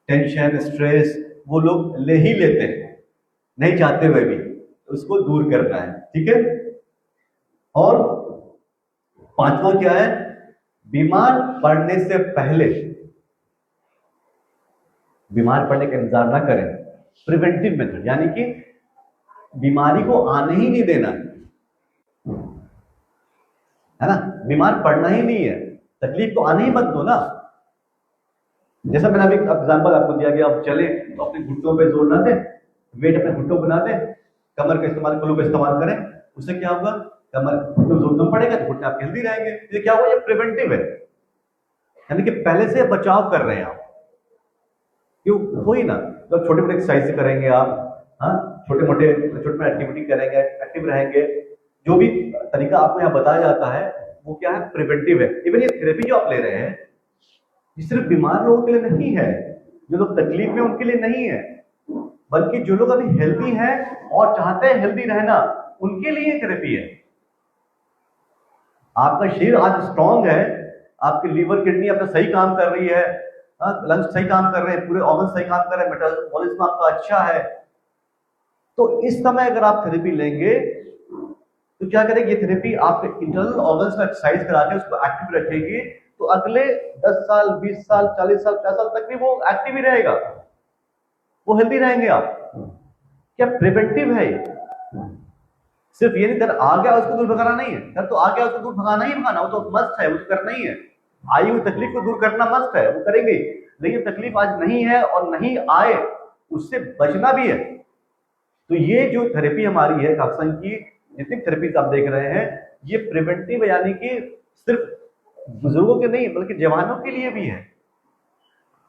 टेंशन, स्ट्रेस वो लोग ले ही लेते हैं, नहीं चाहते हुए भी, उसको दूर करना है। ठीक है। और पांचवा क्या है? बीमार पड़ने से पहले, बीमार पड़ने का इंतजार ना करें, प्रिवेंटिव मेथड, यानी कि बीमारी को आने ही नहीं देना है ना। बीमार पड़ना ही नहीं है, तकलीफ तो आने ही मत दो ना। जैसा मैंने अभी एग्जांपल आपको दिया गया, आप चले तो अपने घुटनों पे जोर ना दें, वेट अपने घुटनों बना दें, कमर का इस्तेमाल, कलों का इस्तेमाल करें। उससे क्या होगा? कमर, घुटनों जोर कम पड़ेगा तो घुटने आपके हेल्दी रहेंगे। ये क्या हुआ? ये प्रिवेंटिव है, यानी कि पहले से बचाव कर रहे हैं आप। क्यों? वही ना, तो छोटे मोटे एक्सरसाइज करेंगे आप, हाँ, छोटे मोटे एक्टिविटी करेंगे, एक्टिव रहेंगे। जो भी तरीका आपको यहाँ बताया जाता है वो क्या है? प्रिवेंटिव है। इवन ये थेरेपी जो आप ले रहे हैं, ये सिर्फ बीमार लोगों के लिए नहीं है, जो लोग तकलीफ में उनके लिए नहीं है, बल्कि जो लोग अभी हेल्दी हैं और चाहते हैं हेल्दी रहना, उनके लिए थेरेपी है। आपका शरीर आज स्ट्रांग है, आपकी लीवर, किडनी अपना सही काम कर रही है, लंग्स सही काम कर रहे हैं, पूरे ऑर्गन सही काम कर रहे हैं, मेटाबॉलिज्म आपका अच्छा है। तो इस समय अगर आप थेरेपी लेंगे तो क्या करेगी ये थेरेपी? आपके इंटरनल ऑर्गन्स में एक्सरसाइज करा के उसको एक्टिव रखेगी, तो अगले 10 साल, 20 साल, 40 साल, 50 साल तक भी वो एक्टिव ही रहेगा, वो हेल्दी रहेंगे आप। क्या प्रिवेंटिव है ये? सिर्फ ये नहीं, दर्द आ गया उसको दूर भगाना नहीं है, दर्द तो आ गया उसको दूर भगाना ही भगाना, वो तो मस्ट है, वो तो करना ही है। आई हुई तकलीफ को दूर करना मस्त है, वो करेंगे, लेकिन तकलीफ आज नहीं है और नहीं आए उससे बचना भी है। तो ये जो थेरेपी हमारी है काक्सन की, जितनी थेरेपीज आप देख रहे हैं, ये प्रिवेंटिव यानी कि सिर्फ बुजुर्गों के नहीं बल्कि जवानों के लिए भी है,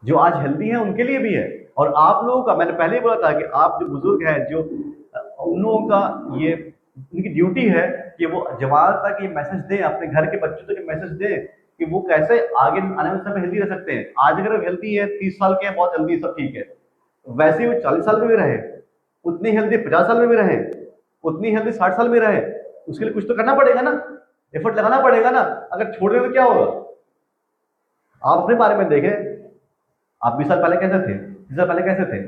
जो आज हेल्दी हैं उनके लिए भी है। और आप लोगों का, मैंने पहले ही बोला था कि आप जो बुजुर्ग हैं, जो उन लोगों का ये उनकी ड्यूटी है कि वो जवान तक ये मैसेज दें, अपने घर के बच्चों तक ये मैसेज दें कि वो कैसे आगे आने वाले समय हेल्दी रह सकते हैं। आज अगर हेल्दी है, 30 साल के हैं, बहुत हेल्दी, सब ठीक है, वैसे ही वो 40 साल में भी रहे, उतनी हेल्दी 50 साल में भी रहे, उतनी हेल्दी 60 साल में रहे, उसके लिए कुछ तो करना पड़ेगा ना, एफर्ट लगाना पड़ेगा ना। अगर छोड़ दें तो क्या होगा? आप अपने बारे में देखें, आप 20 साल पहले कैसे थे, 30 साल पहले कैसे थे?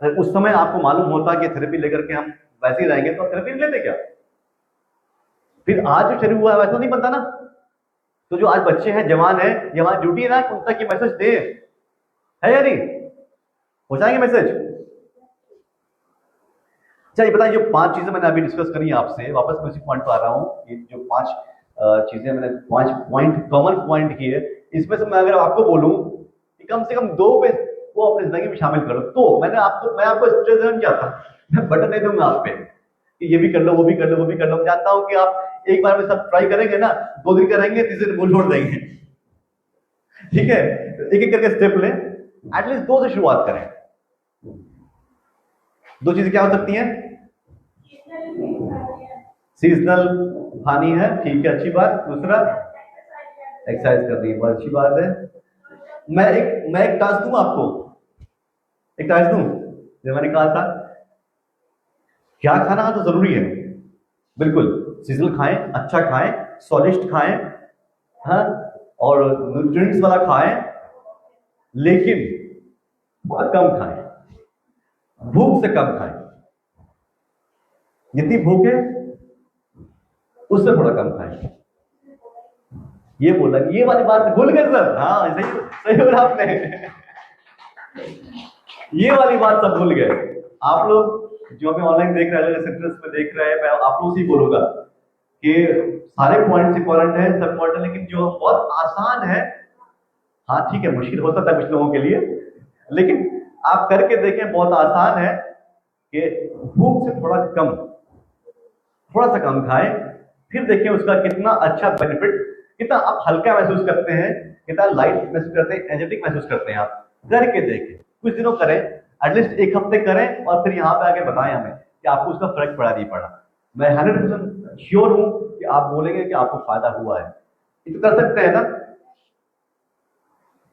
अगर उस समय आपको मालूम होता कि थेरेपी लेकर के हम वैसे ही रहेंगे तो थेरेपी लेते क्या? फिर आज जो शुरू हुआ है वैसा नहीं बनता ना। तो जो आज बच्चे हैं, जवान है, ये हमारी ड्यूटी है ना उन तक ये मैसेज दे, है या नहीं? पहुंचाएंगे मैसेज? चलिए बताइए, जो 5 चीजें मैंने अभी डिस्कस करी आपसे, वापस मैं उसी पॉइंट पर आ रहा हूँ। ये जो 5 चीजें मैंने 5 पॉइंट कॉमन पॉइंट किए, इसमें से मैं अगर आपको बोलूं कि कम से कम 2 पे वो अपनी जिंदगी में शामिल करो, तो मैं आपको स्ट्रेस देना क्या था, मैं बटन नहीं दूंगा आप पे कि ये भी कर लो, वो भी कर लो, वो भी कर लो। मैं जानता हूं कि आप एक बार में सब ट्राई करेंगे ना, 2 दिन करेंगे, तीसरे दिन मुंह छोड़ देंगे। ठीक है, एक एक करके स्टेप लें, एटलीस्ट 2 से शुरुआत करें। 2 चीजें क्या हो सकती हैं? सीजनल हानि है, ठीक है, अच्छी बात। दूसरा, एक्सरसाइज कर रही है, बहुत अच्छी बात है। मैं एक टास्क दूं आपको, एक टास्क दूं, जो मैंने कहा था क्या खाना तो जरूरी है, बिल्कुल सीजनल खाएं, अच्छा खाएं, स्वादिष्ट खाएं, हाँ, और न्यूट्रिएंट्स वाला खाएं, लेकिन बहुत कम खाएं, भूख से कम खाएं। जितनी भूख है उससे थोड़ा कम खाएं। ये बोला, ये वाली बात भूल गए सर? हाँ, सही सही बोला आपने। ये वाली बात सब भूल गए आप लोग जो हमें ऑनलाइन देख रहे हैं, सेंटर्स में देख रहे हैं। मैं आप लोगों से ही बोलूंगा कि सारे पॉइंट्स इंपॉर्टेंट है, सब इंपॉर्टेंट, लेकिन जो बहुत आसान है, हाँ ठीक है, मुश्किल हो सकता है कुछ लोगों के लिए, लेकिन आप करके देखें, बहुत आसान है कि भूख से थोड़ा सा कम खाएं, फिर देखें उसका कितना अच्छा बेनिफिट, कितना आप हल्का महसूस करते हैं, कितना लाइट महसूस करते हैं, एनर्जेटिक महसूस करते हैं। आप करके देखें, कुछ दिनों करें, एटलीस्ट 1 हफ्ते करें, और फिर यहाँ पे आके बताएं हमें कि आपको उसका फर्क पड़ा नहीं पड़ा। मैं 100% श्योर हूं कि आप बोलेंगे कि आपको फायदा हुआ है। ये तो कर सकते हैं ना?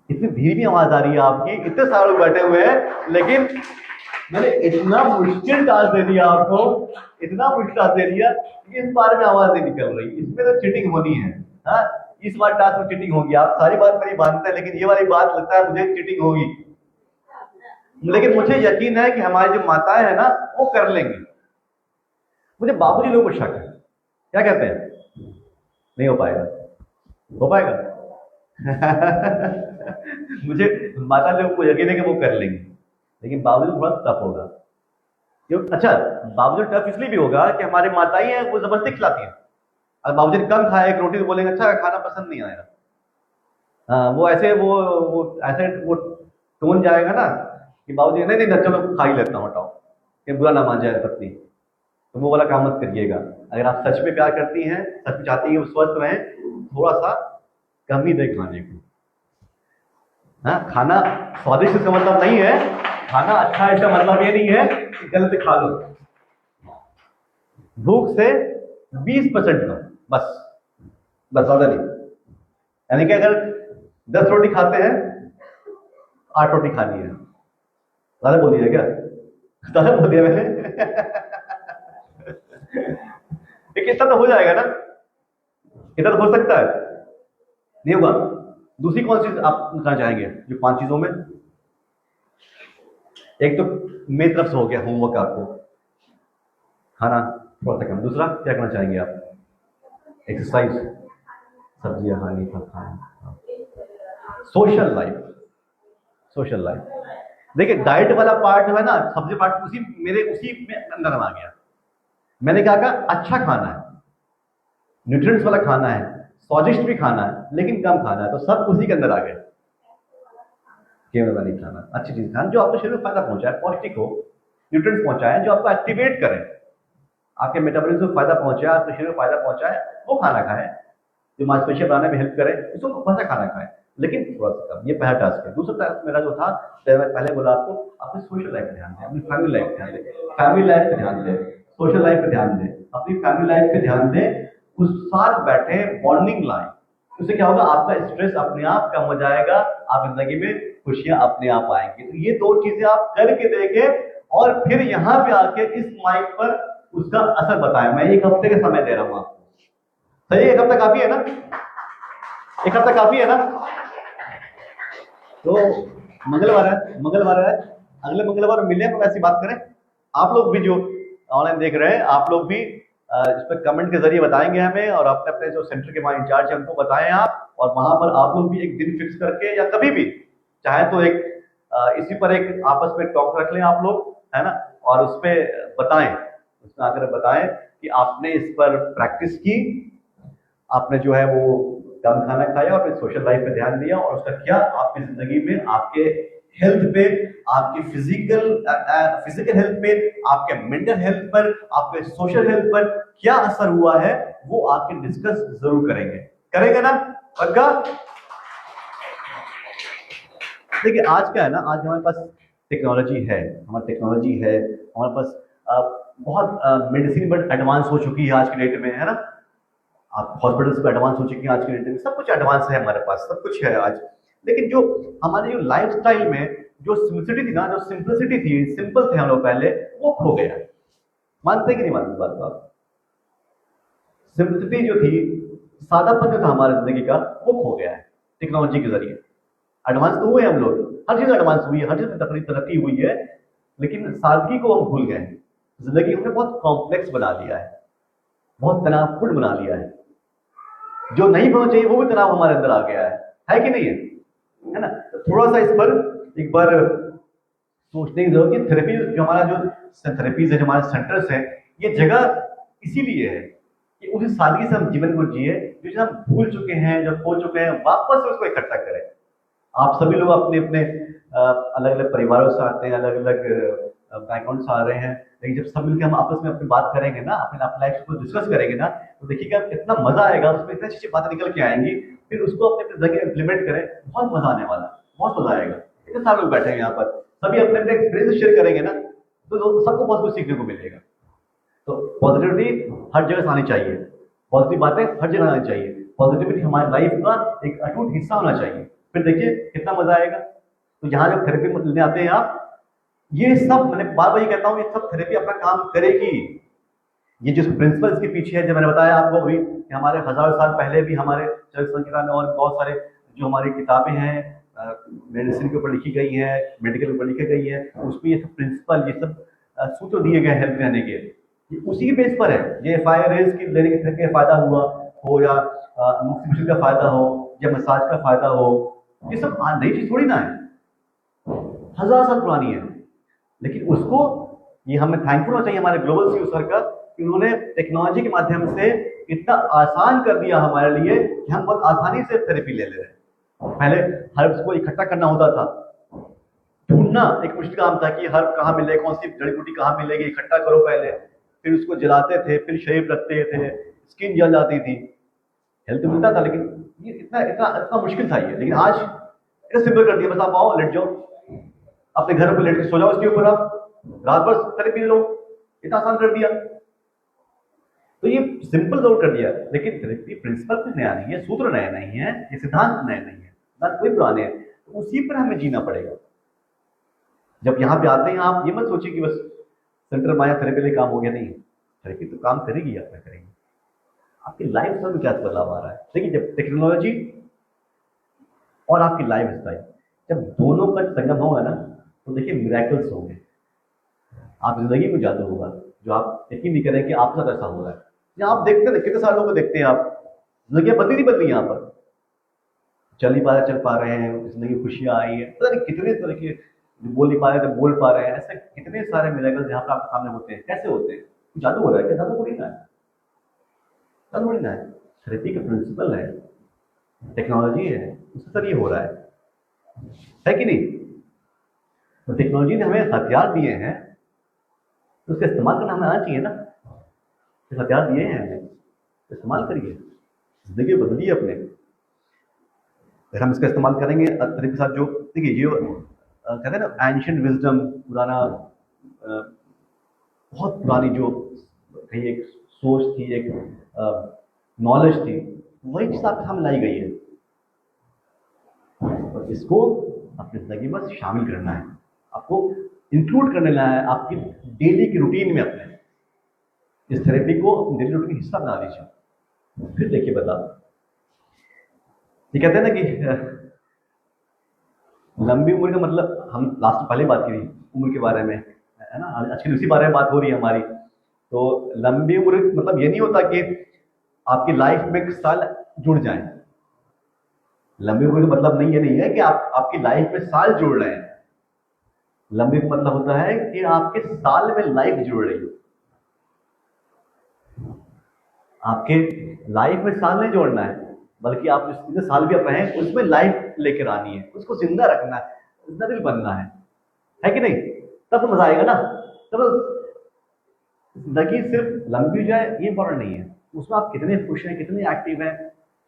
इतनी धीमी आवाज आ रही है आपकी, इतने सारे लोग बैठे हुए हैं, लेकिन मैंने इतना मुश्किल टास्क दे दिया आपको, इतना मुश्किल टास्क दे दिया कि इस बार में आवाज नहीं निकल रही। इसमें तो चीटिंग होनी है। हाँ, इस बार टास्क में चीटिंग होगी। आप सारी बात मेरी मानते हैं, लेकिन ये वाली बात लगता है मुझे चीटिंग होगी। लेकिन मुझे यकीन है कि हमारी जो माताएं हैं ना, वो कर लेंगी। मुझे बाबूजी लोगों को शक है, क्या कहते हैं? नहीं हो पाएगा? हो पाएगा? मुझे माता लोगों को यकीन है कि वो कर लेंगे, लेकिन बाबूजी थोड़ा टफ होगा। क्यों? अच्छा, बाबूजी टफ इसलिए भी होगा कि हमारी माताएं हैं, वो जबरदस्ती खिलाती हैं। अगर बाबूजी ने कम खाया एक रोटी तो बोलेंगे अच्छा खाना पसंद नहीं आया। हाँ, वो ऐसे वो टोन जाएगा ना कि बाबूजी नहीं नहीं चलो खा ही लेता हूँ, हटाओ, कि बुरा ना मान जाए पत्नी। तो वो वाला काम मत करिएगा। अगर आप सच में प्यार करती हैं, सच में चाहती हैं वो स्वस्थ रहें, थोड़ा सा कम ही दे खाने को। हाँ, खाना स्वादिष्ट इसका मतलब नहीं है, खाना अच्छा इसका मतलब ये नहीं है कि गलत खा लो। भूख से 20% कम, बस ज्यादा नहीं। यानी कि अगर 10 रोटी खाते हैं, 8 रोटी खानी है। ज्यादा बोल दिया क्या? ज्यादा बोल दिया मैंने? इतना तो हो जाएगा ना, इतना तो हो सकता है, नहीं होगा? दूसरी कौन सी आप कहना चाहेंगे जो 5 चीजों में? एक तो मेरी तरफ से हो गया होमवर्क, आपको खाना थोड़ा सा कम। दूसरा क्या करना चाहेंगे आप? एक्सरसाइज, सब्जियां खानी, फल खाना, सोशल लाइफ। देखिए, डाइट वाला पार्ट जो है ना, सब्जी पार्ट उसी में अंदर आ गया। मैंने क्या कहा? अच्छा खाना है, न्यूट्रिएंट्स वाला खाना है, स्वादिष्ट भी खाना है लेकिन कम खाना है, तो सब उसी के अंदर आ गए। केवल वाला नहीं खाना, अच्छी चीज खाना जो आपके शरीर में फायदा पहुंचाए, पौष्टिक हो, न्यूट्रिएंट्स पहुंचाए, जो आपको एक्टिवेट करें, आपके मेटाबॉलिज्म को फायदा पहुंचाए, आपके शरीर को फायदा पहुंचाए, वो खाना खाएं। जो मांसपेशियां बनाने में हेल्प करे, उसको वैसा खाना खाएं, लेकिन थोड़ा सा कम। ये पहला टास्क है। दूसरा टास्क मेरा जो था, जैसे मैं पहले बोला आपको, अपनी सोशल लाइफ पे ध्यान दें, अपनी फैमिली लाइफ पे ध्यान दें, फैमिली लाइफ पे ध्यान दें, सोशल लाइफ पे ध्यान दें, अपनी फैमिली लाइफ पे ध्यान दें, उस साथ बैठे बॉन्डिंग लाइन। उससे क्या होगा, आपका स्ट्रेस अपने आप कम हो जाएगा, आप जिंदगी में खुशियां अपने आप आएंगी। तो ये दो चीजें आप करके देखें और फिर यहाँ पे आके इस माइक पर उसका असर बताएं। मैं 1 हफ्ते का समय दे रहा हूं आपको। सही है? 1 हफ्ता काफी है ना? 1 हफ्ता काफी है ना? तो मंगलवार है, अगले मंगलवार मिले तो ऐसी बात करें। आप लोग भी जो ऑनलाइन देख रहे हैं, आप लोग भी इस पर कमेंट के जरिए बताएंगे हमें, और अपने अपने जो सेंटर के वहां इंचार्ज है उनको बताएं आप, और वहां पर आप लोग भी एक दिन फिक्स करके या कभी भी चाहे तो एक इसी पर एक आपस में टॉक रख लें आप लोग, है ना, और उस पर बताएं, उसमें आकर बताएं कि आपने इस पर प्रैक्टिस की, आपने जो है वो कम खाना खाया और फिर सोशल लाइफ पे ध्यान दिया, और उसका क्या आपकी जिंदगी में, आपके हेल्थ पे, आपके फिजिकल हेल्थ पे, आपके मेंटल हेल्थ पर, आपके सोशल हेल्थ पर क्या असर हुआ है, वो आके डिस्कस जरूर करेंगे ना? पक्का? देखिए आज क्या है ना, आज हमारे पास टेक्नोलॉजी है, हमारे पास बहुत मेडिसिन बट एडवांस हो चुकी है आज के डेट में, है ना। आप हॉस्पिटल्स पे एडवांस हो चुकी हैं आज के डेट में, सब कुछ एडवांस है हमारे पास, सब कुछ है आज। लेकिन जो हमारे जो लाइफस्टाइल में जो सिंपलिसिटी थी ना, जो सिंपलिसिटी थी, सिंपल थे हम लोग पहले, वो खो गया। मानते कि नहीं मानते बात आप? सिंपलिसिटी जो थी, सादापन जो था हमारी जिंदगी का, वो खो गया है टेक्नोलॉजी के जरिए। एडवांस तो हुए हम लोग, हर चीज एडवांस हुई है, हर चीज में तरक्की हुई है, लेकिन सादगी को हम भूल गए। जिंदगी हमने बहुत कॉम्प्लेक्स बना लिया है, बहुत तनावपूर्ण बना लिया है। जो नहीं होना चाहिए वो भी तनाव हमारे अंदर आ गया है कि नहीं है ना? तो थोड़ा सा इस पर एक बार सोचने की जरूरत है। थेरेपी जो हमारा जो थेरेपीज है, जो हमारे सेंटर्स हैं, ये जगह इसीलिए है कि उसी सादगी से हम जीवन को जिए, जो चीज हम भूल चुके हैं, जो खो चुके हैं, वापस उसको इकट्ठा करें। आप सभी लोग अपने अपने अलग अलग परिवारों से आते हैं, अलग अलग बैकग्राउंड से आ रहे हैं, लेकिन जब सब मिलकर हम आपस में अपनी बात करेंगे ना, अपने लाइफ को डिस्कस करेंगे ना, तो देखिएगा कितना मजा आएगा, उसमें इतनी अच्छी बातें निकल के आएंगी। फिर उसको अपने अपने जगह इंप्लीमेंट करें, बहुत मजा आने वाला, बहुत मजा आएगा। इतने सारे लोग बैठे हैं यहाँ पर, सभी अपने अपने एक्सपीरियंस शेयर करेंगे ना, तो सबको बहुत कुछ सीखने को मिलेगा। तो पॉजिटिविटी हर जगह से आनी चाहिए, पॉजिटिव बातें हर जगह आनी चाहिए, पॉजिटिविटी हमारी लाइफ का एक अटूट हिस्सा होना चाहिए। फिर देखिए कितना मजा आएगा। तो यहाँ जब थेरेपी लेने आते हैं आप, ये सब, मैंने बार बार ये कहता हूँ, ये सब थेरेपी अपना काम करेगी। ये जो प्रिंसिपल इसके पीछे है, जो मैंने बताया आपको अभी, कि हमारे 1000 साल पहले भी हमारे चरक संहिता में और बहुत सारे जो हमारी किताबें हैं मेडिसिन के ऊपर लिखी गई हैं, मेडिकल के ऊपर लिखी गई है, उसमें ये सब प्रिंसिपल, ये सब सूत्र दिए गए हेल्थ रहने के, ये उसी के बेस पर है। ये FIRs की लेने के फायदा हुआ हो, या मुख्य का फायदा हो, या मसाज का फायदा हो, ये सब नई चीज थोड़ी ना है, 1000 साल पुरानी है। लेकिन उसको, ये हमें थैंकफुल होना चाहिए हमारे ग्लोबल सीईओ सर का, कि उन्होंने टेक्नोलॉजी के माध्यम से इतना आसान कर दिया हमारे लिए कि हम बहुत आसानी से थेरेपी ले रहे हैं। पहले हर्ब्स को इकट्ठा करना होता था, ढूंढना एक मुश्किल काम था कि हर्ब कहाँ मिले, कौन सी जड़ी बूटी कहाँ मिलेगी, इकट्ठा करो पहले, फिर उसको जलाते थे, फिर शरीर रखते थे, स्किन जल जाती थी, हेल्थ मिलता था, लेकिन ये इतना इतना इतना मुश्किल था ये। लेकिन आज इतना सिंपल कर दिया, बस आप आओ, लेट जाओ, अपने घर पर लेट के सो जाओ, इसके ऊपर आप रात भर थेरेपी लो, इतना आसान कर दिया। तो ये सिंपल जरूर कर दिया, लेकिन थेरेपी प्रिंसिपल कुछ नया नहीं है, सूत्र नए नहीं है, ये सिद्धांत नए नहीं है, सिद्धांत कोई पुराने हैं, तो उसी पर हमें जीना पड़ेगा। जब यहाँ पे आते हैं, आप ये मत सोचिए कि बस सेंटर माया थेरेपी लिए काम हो गया, नहीं, थेरेपी तो काम करेगी, आपका करेगी। आपकी लाइफ स्टाइल में क्या बदलाव आ रहा है? देखिए, जब टेक्नोलॉजी और आपकी लाइफ स्टाइल, जब दोनों का संगम होगा ना, तो देखिए मिरेकल्स होंगे, आप जिंदगी में जादू होगा, जो आप यकीन नहीं करें कि आपके साथ ऐसा हो रहा है। या आप देखते हैं, कितने सारे लोगों को देखते हैं आप, जिंदगी बदली नहीं बदली, यहाँ पर चल नहीं पा रहे, चल पा रहे हैं, जिंदगी खुशियां आई है, पता नहीं कितने तरह के, जो बोल नहीं पा रहे थे बोल पा रहे हैं, ऐसे कितने सारे मिरेकल्स यहाँ पर आपके सामने होते हैं। कैसे होते हैं? जादू हो रहा है क्या? जादू थोड़ी ना है, जादू थोड़ी ना है। थेरेपी का प्रिंसिपल है, टेक्नोलॉजी है, उससे सर ये हो रहा है कि नहीं? तो टेक्नोलॉजी ने हमें हथियार दिए हैं, तो उसका इस्तेमाल करना हमें आना चाहिए ना। जो हथियार दिए हैं हमें, तो इस्तेमाल करिए, जिंदगी बदलिए अपने। अगर हम इसका इस्तेमाल करेंगे तरीके के साथ, जो देखिए जो कहते हैं ना एंशियंट विजडम, पुराना बहुत पुरानी जो कहीं एक सोच थी, एक नॉलेज थी, वही चीज़ आपके सामने लाई गई है और इसको अपनी जिंदगी में शामिल करना है, आपको इंक्लूड करने लाना है आपकी डेली की रूटीन में। अपने इस थेरेपी को अपनी डेली रूटीन का हिस्सा बना लीजिए, फिर देखिए बदलाव। ये कहते हैं ना कि लंबी उम्र का मतलब, हम लास्ट पहले बात की उम्र के बारे में, है ना, आजकल उसी बारे में बात हो रही है हमारी। तो लंबी उम्र मतलब ये नहीं होता कि आपकी लाइफ में एक साल जुड़ जाए। लंबी उम्र का मतलब नहीं, ये नहीं है कि आपकी लाइफ में साल जुड़ रहे हैं। लंबी का मतलब होता है कि आपके साल में लाइफ जुड़ रही है। आपके लाइफ में साल नहीं जोड़ना है, बल्कि आप जितने साल भी आप रहे हैं उसमें लाइफ लेकर आनी है, उसको जिंदा रखना है, जिंदा दिल बनना है कि नहीं? तब तो मजा आएगा ना। तब जिंदगी सिर्फ लंबी हो जाए ये इंपॉर्टेंट नहीं है, उसमें आप कितने खुश हैं, कितने एक्टिव हैं,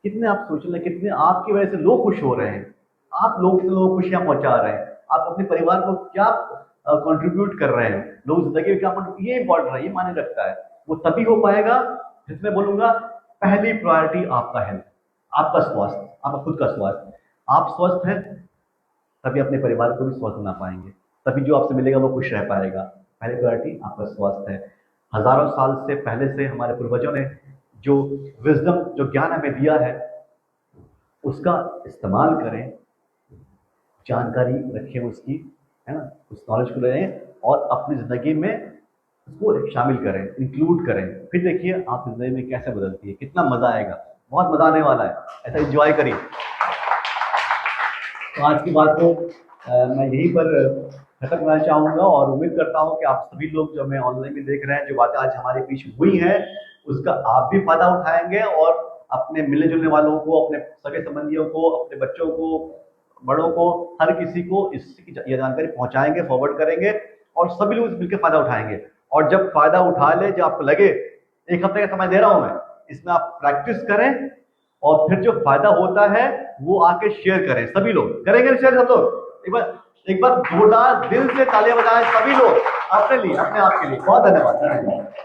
कितने आप सोच रहे हैं, कितने आपकी वजह से लोग खुश हो रहे हैं, आप लोग खुशियां पहुंचा रहे हैं, आप अपने परिवार को क्या कंट्रीब्यूट कर रहे हैं, लोग जिंदगी में क्या, ये इंपॉर्टेंट है, ये मायने रखता है। वो तभी हो पाएगा जिसमें बोलूंगा पहली प्रायोरिटी आपका हेल्थ, आपका स्वास्थ्य, आपका खुद का स्वास्थ्य। आप स्वस्थ हैं तभी अपने परिवार को भी स्वस्थ बना पाएंगे, तभी जो आपसे मिलेगा वो खुश रह पाएगा। पहली प्रायोरिटी आपका स्वास्थ्य है। हजारों साल से पहले से हमारे पूर्वजों ने जो विजडम, जो ज्ञान हमें दिया है, उसका इस्तेमाल करें, जानकारी रखें उसकी, है ना, उस नॉलेज को लें और अपनी जिंदगी में उसको शामिल करें, इंक्लूड करें। फिर देखिए आप जिंदगी में कैसे बदलती है, कितना मजा आएगा, बहुत मजा आने वाला है, ऐसा एंजॉय करिए। तो आज की बात को मैं यहीं पर खत्म करना चाहूँगा और उम्मीद करता हूँ कि आप सभी लोग जो हमें ऑनलाइन में देख रहे हैं, जो बातें आज हमारे बीच हुई हैं, उसका आप भी फायदा उठाएंगे और अपने मिलने जुलने वालों को, अपने सगे संबंधियों को, अपने बच्चों को, बड़ों को, हर किसी को इसकी ये जानकारी पहुंचाएंगे, फॉरवर्ड करेंगे और सभी लोग मिलकर फायदा उठाएंगे। और जब फायदा उठा ले, जब आपको लगे, एक हफ्ते का समय दे रहा हूं मैं, इसमें आप प्रैक्टिस करें और फिर जो फायदा होता है वो आके शेयर करें। सभी लोग करेंगे शेयर, सब लोग एक बार जोरदार दिल से तालियां बजाएं सभी लोग अपने लिए, अपने आप के लिए। बहुत धन्यवाद।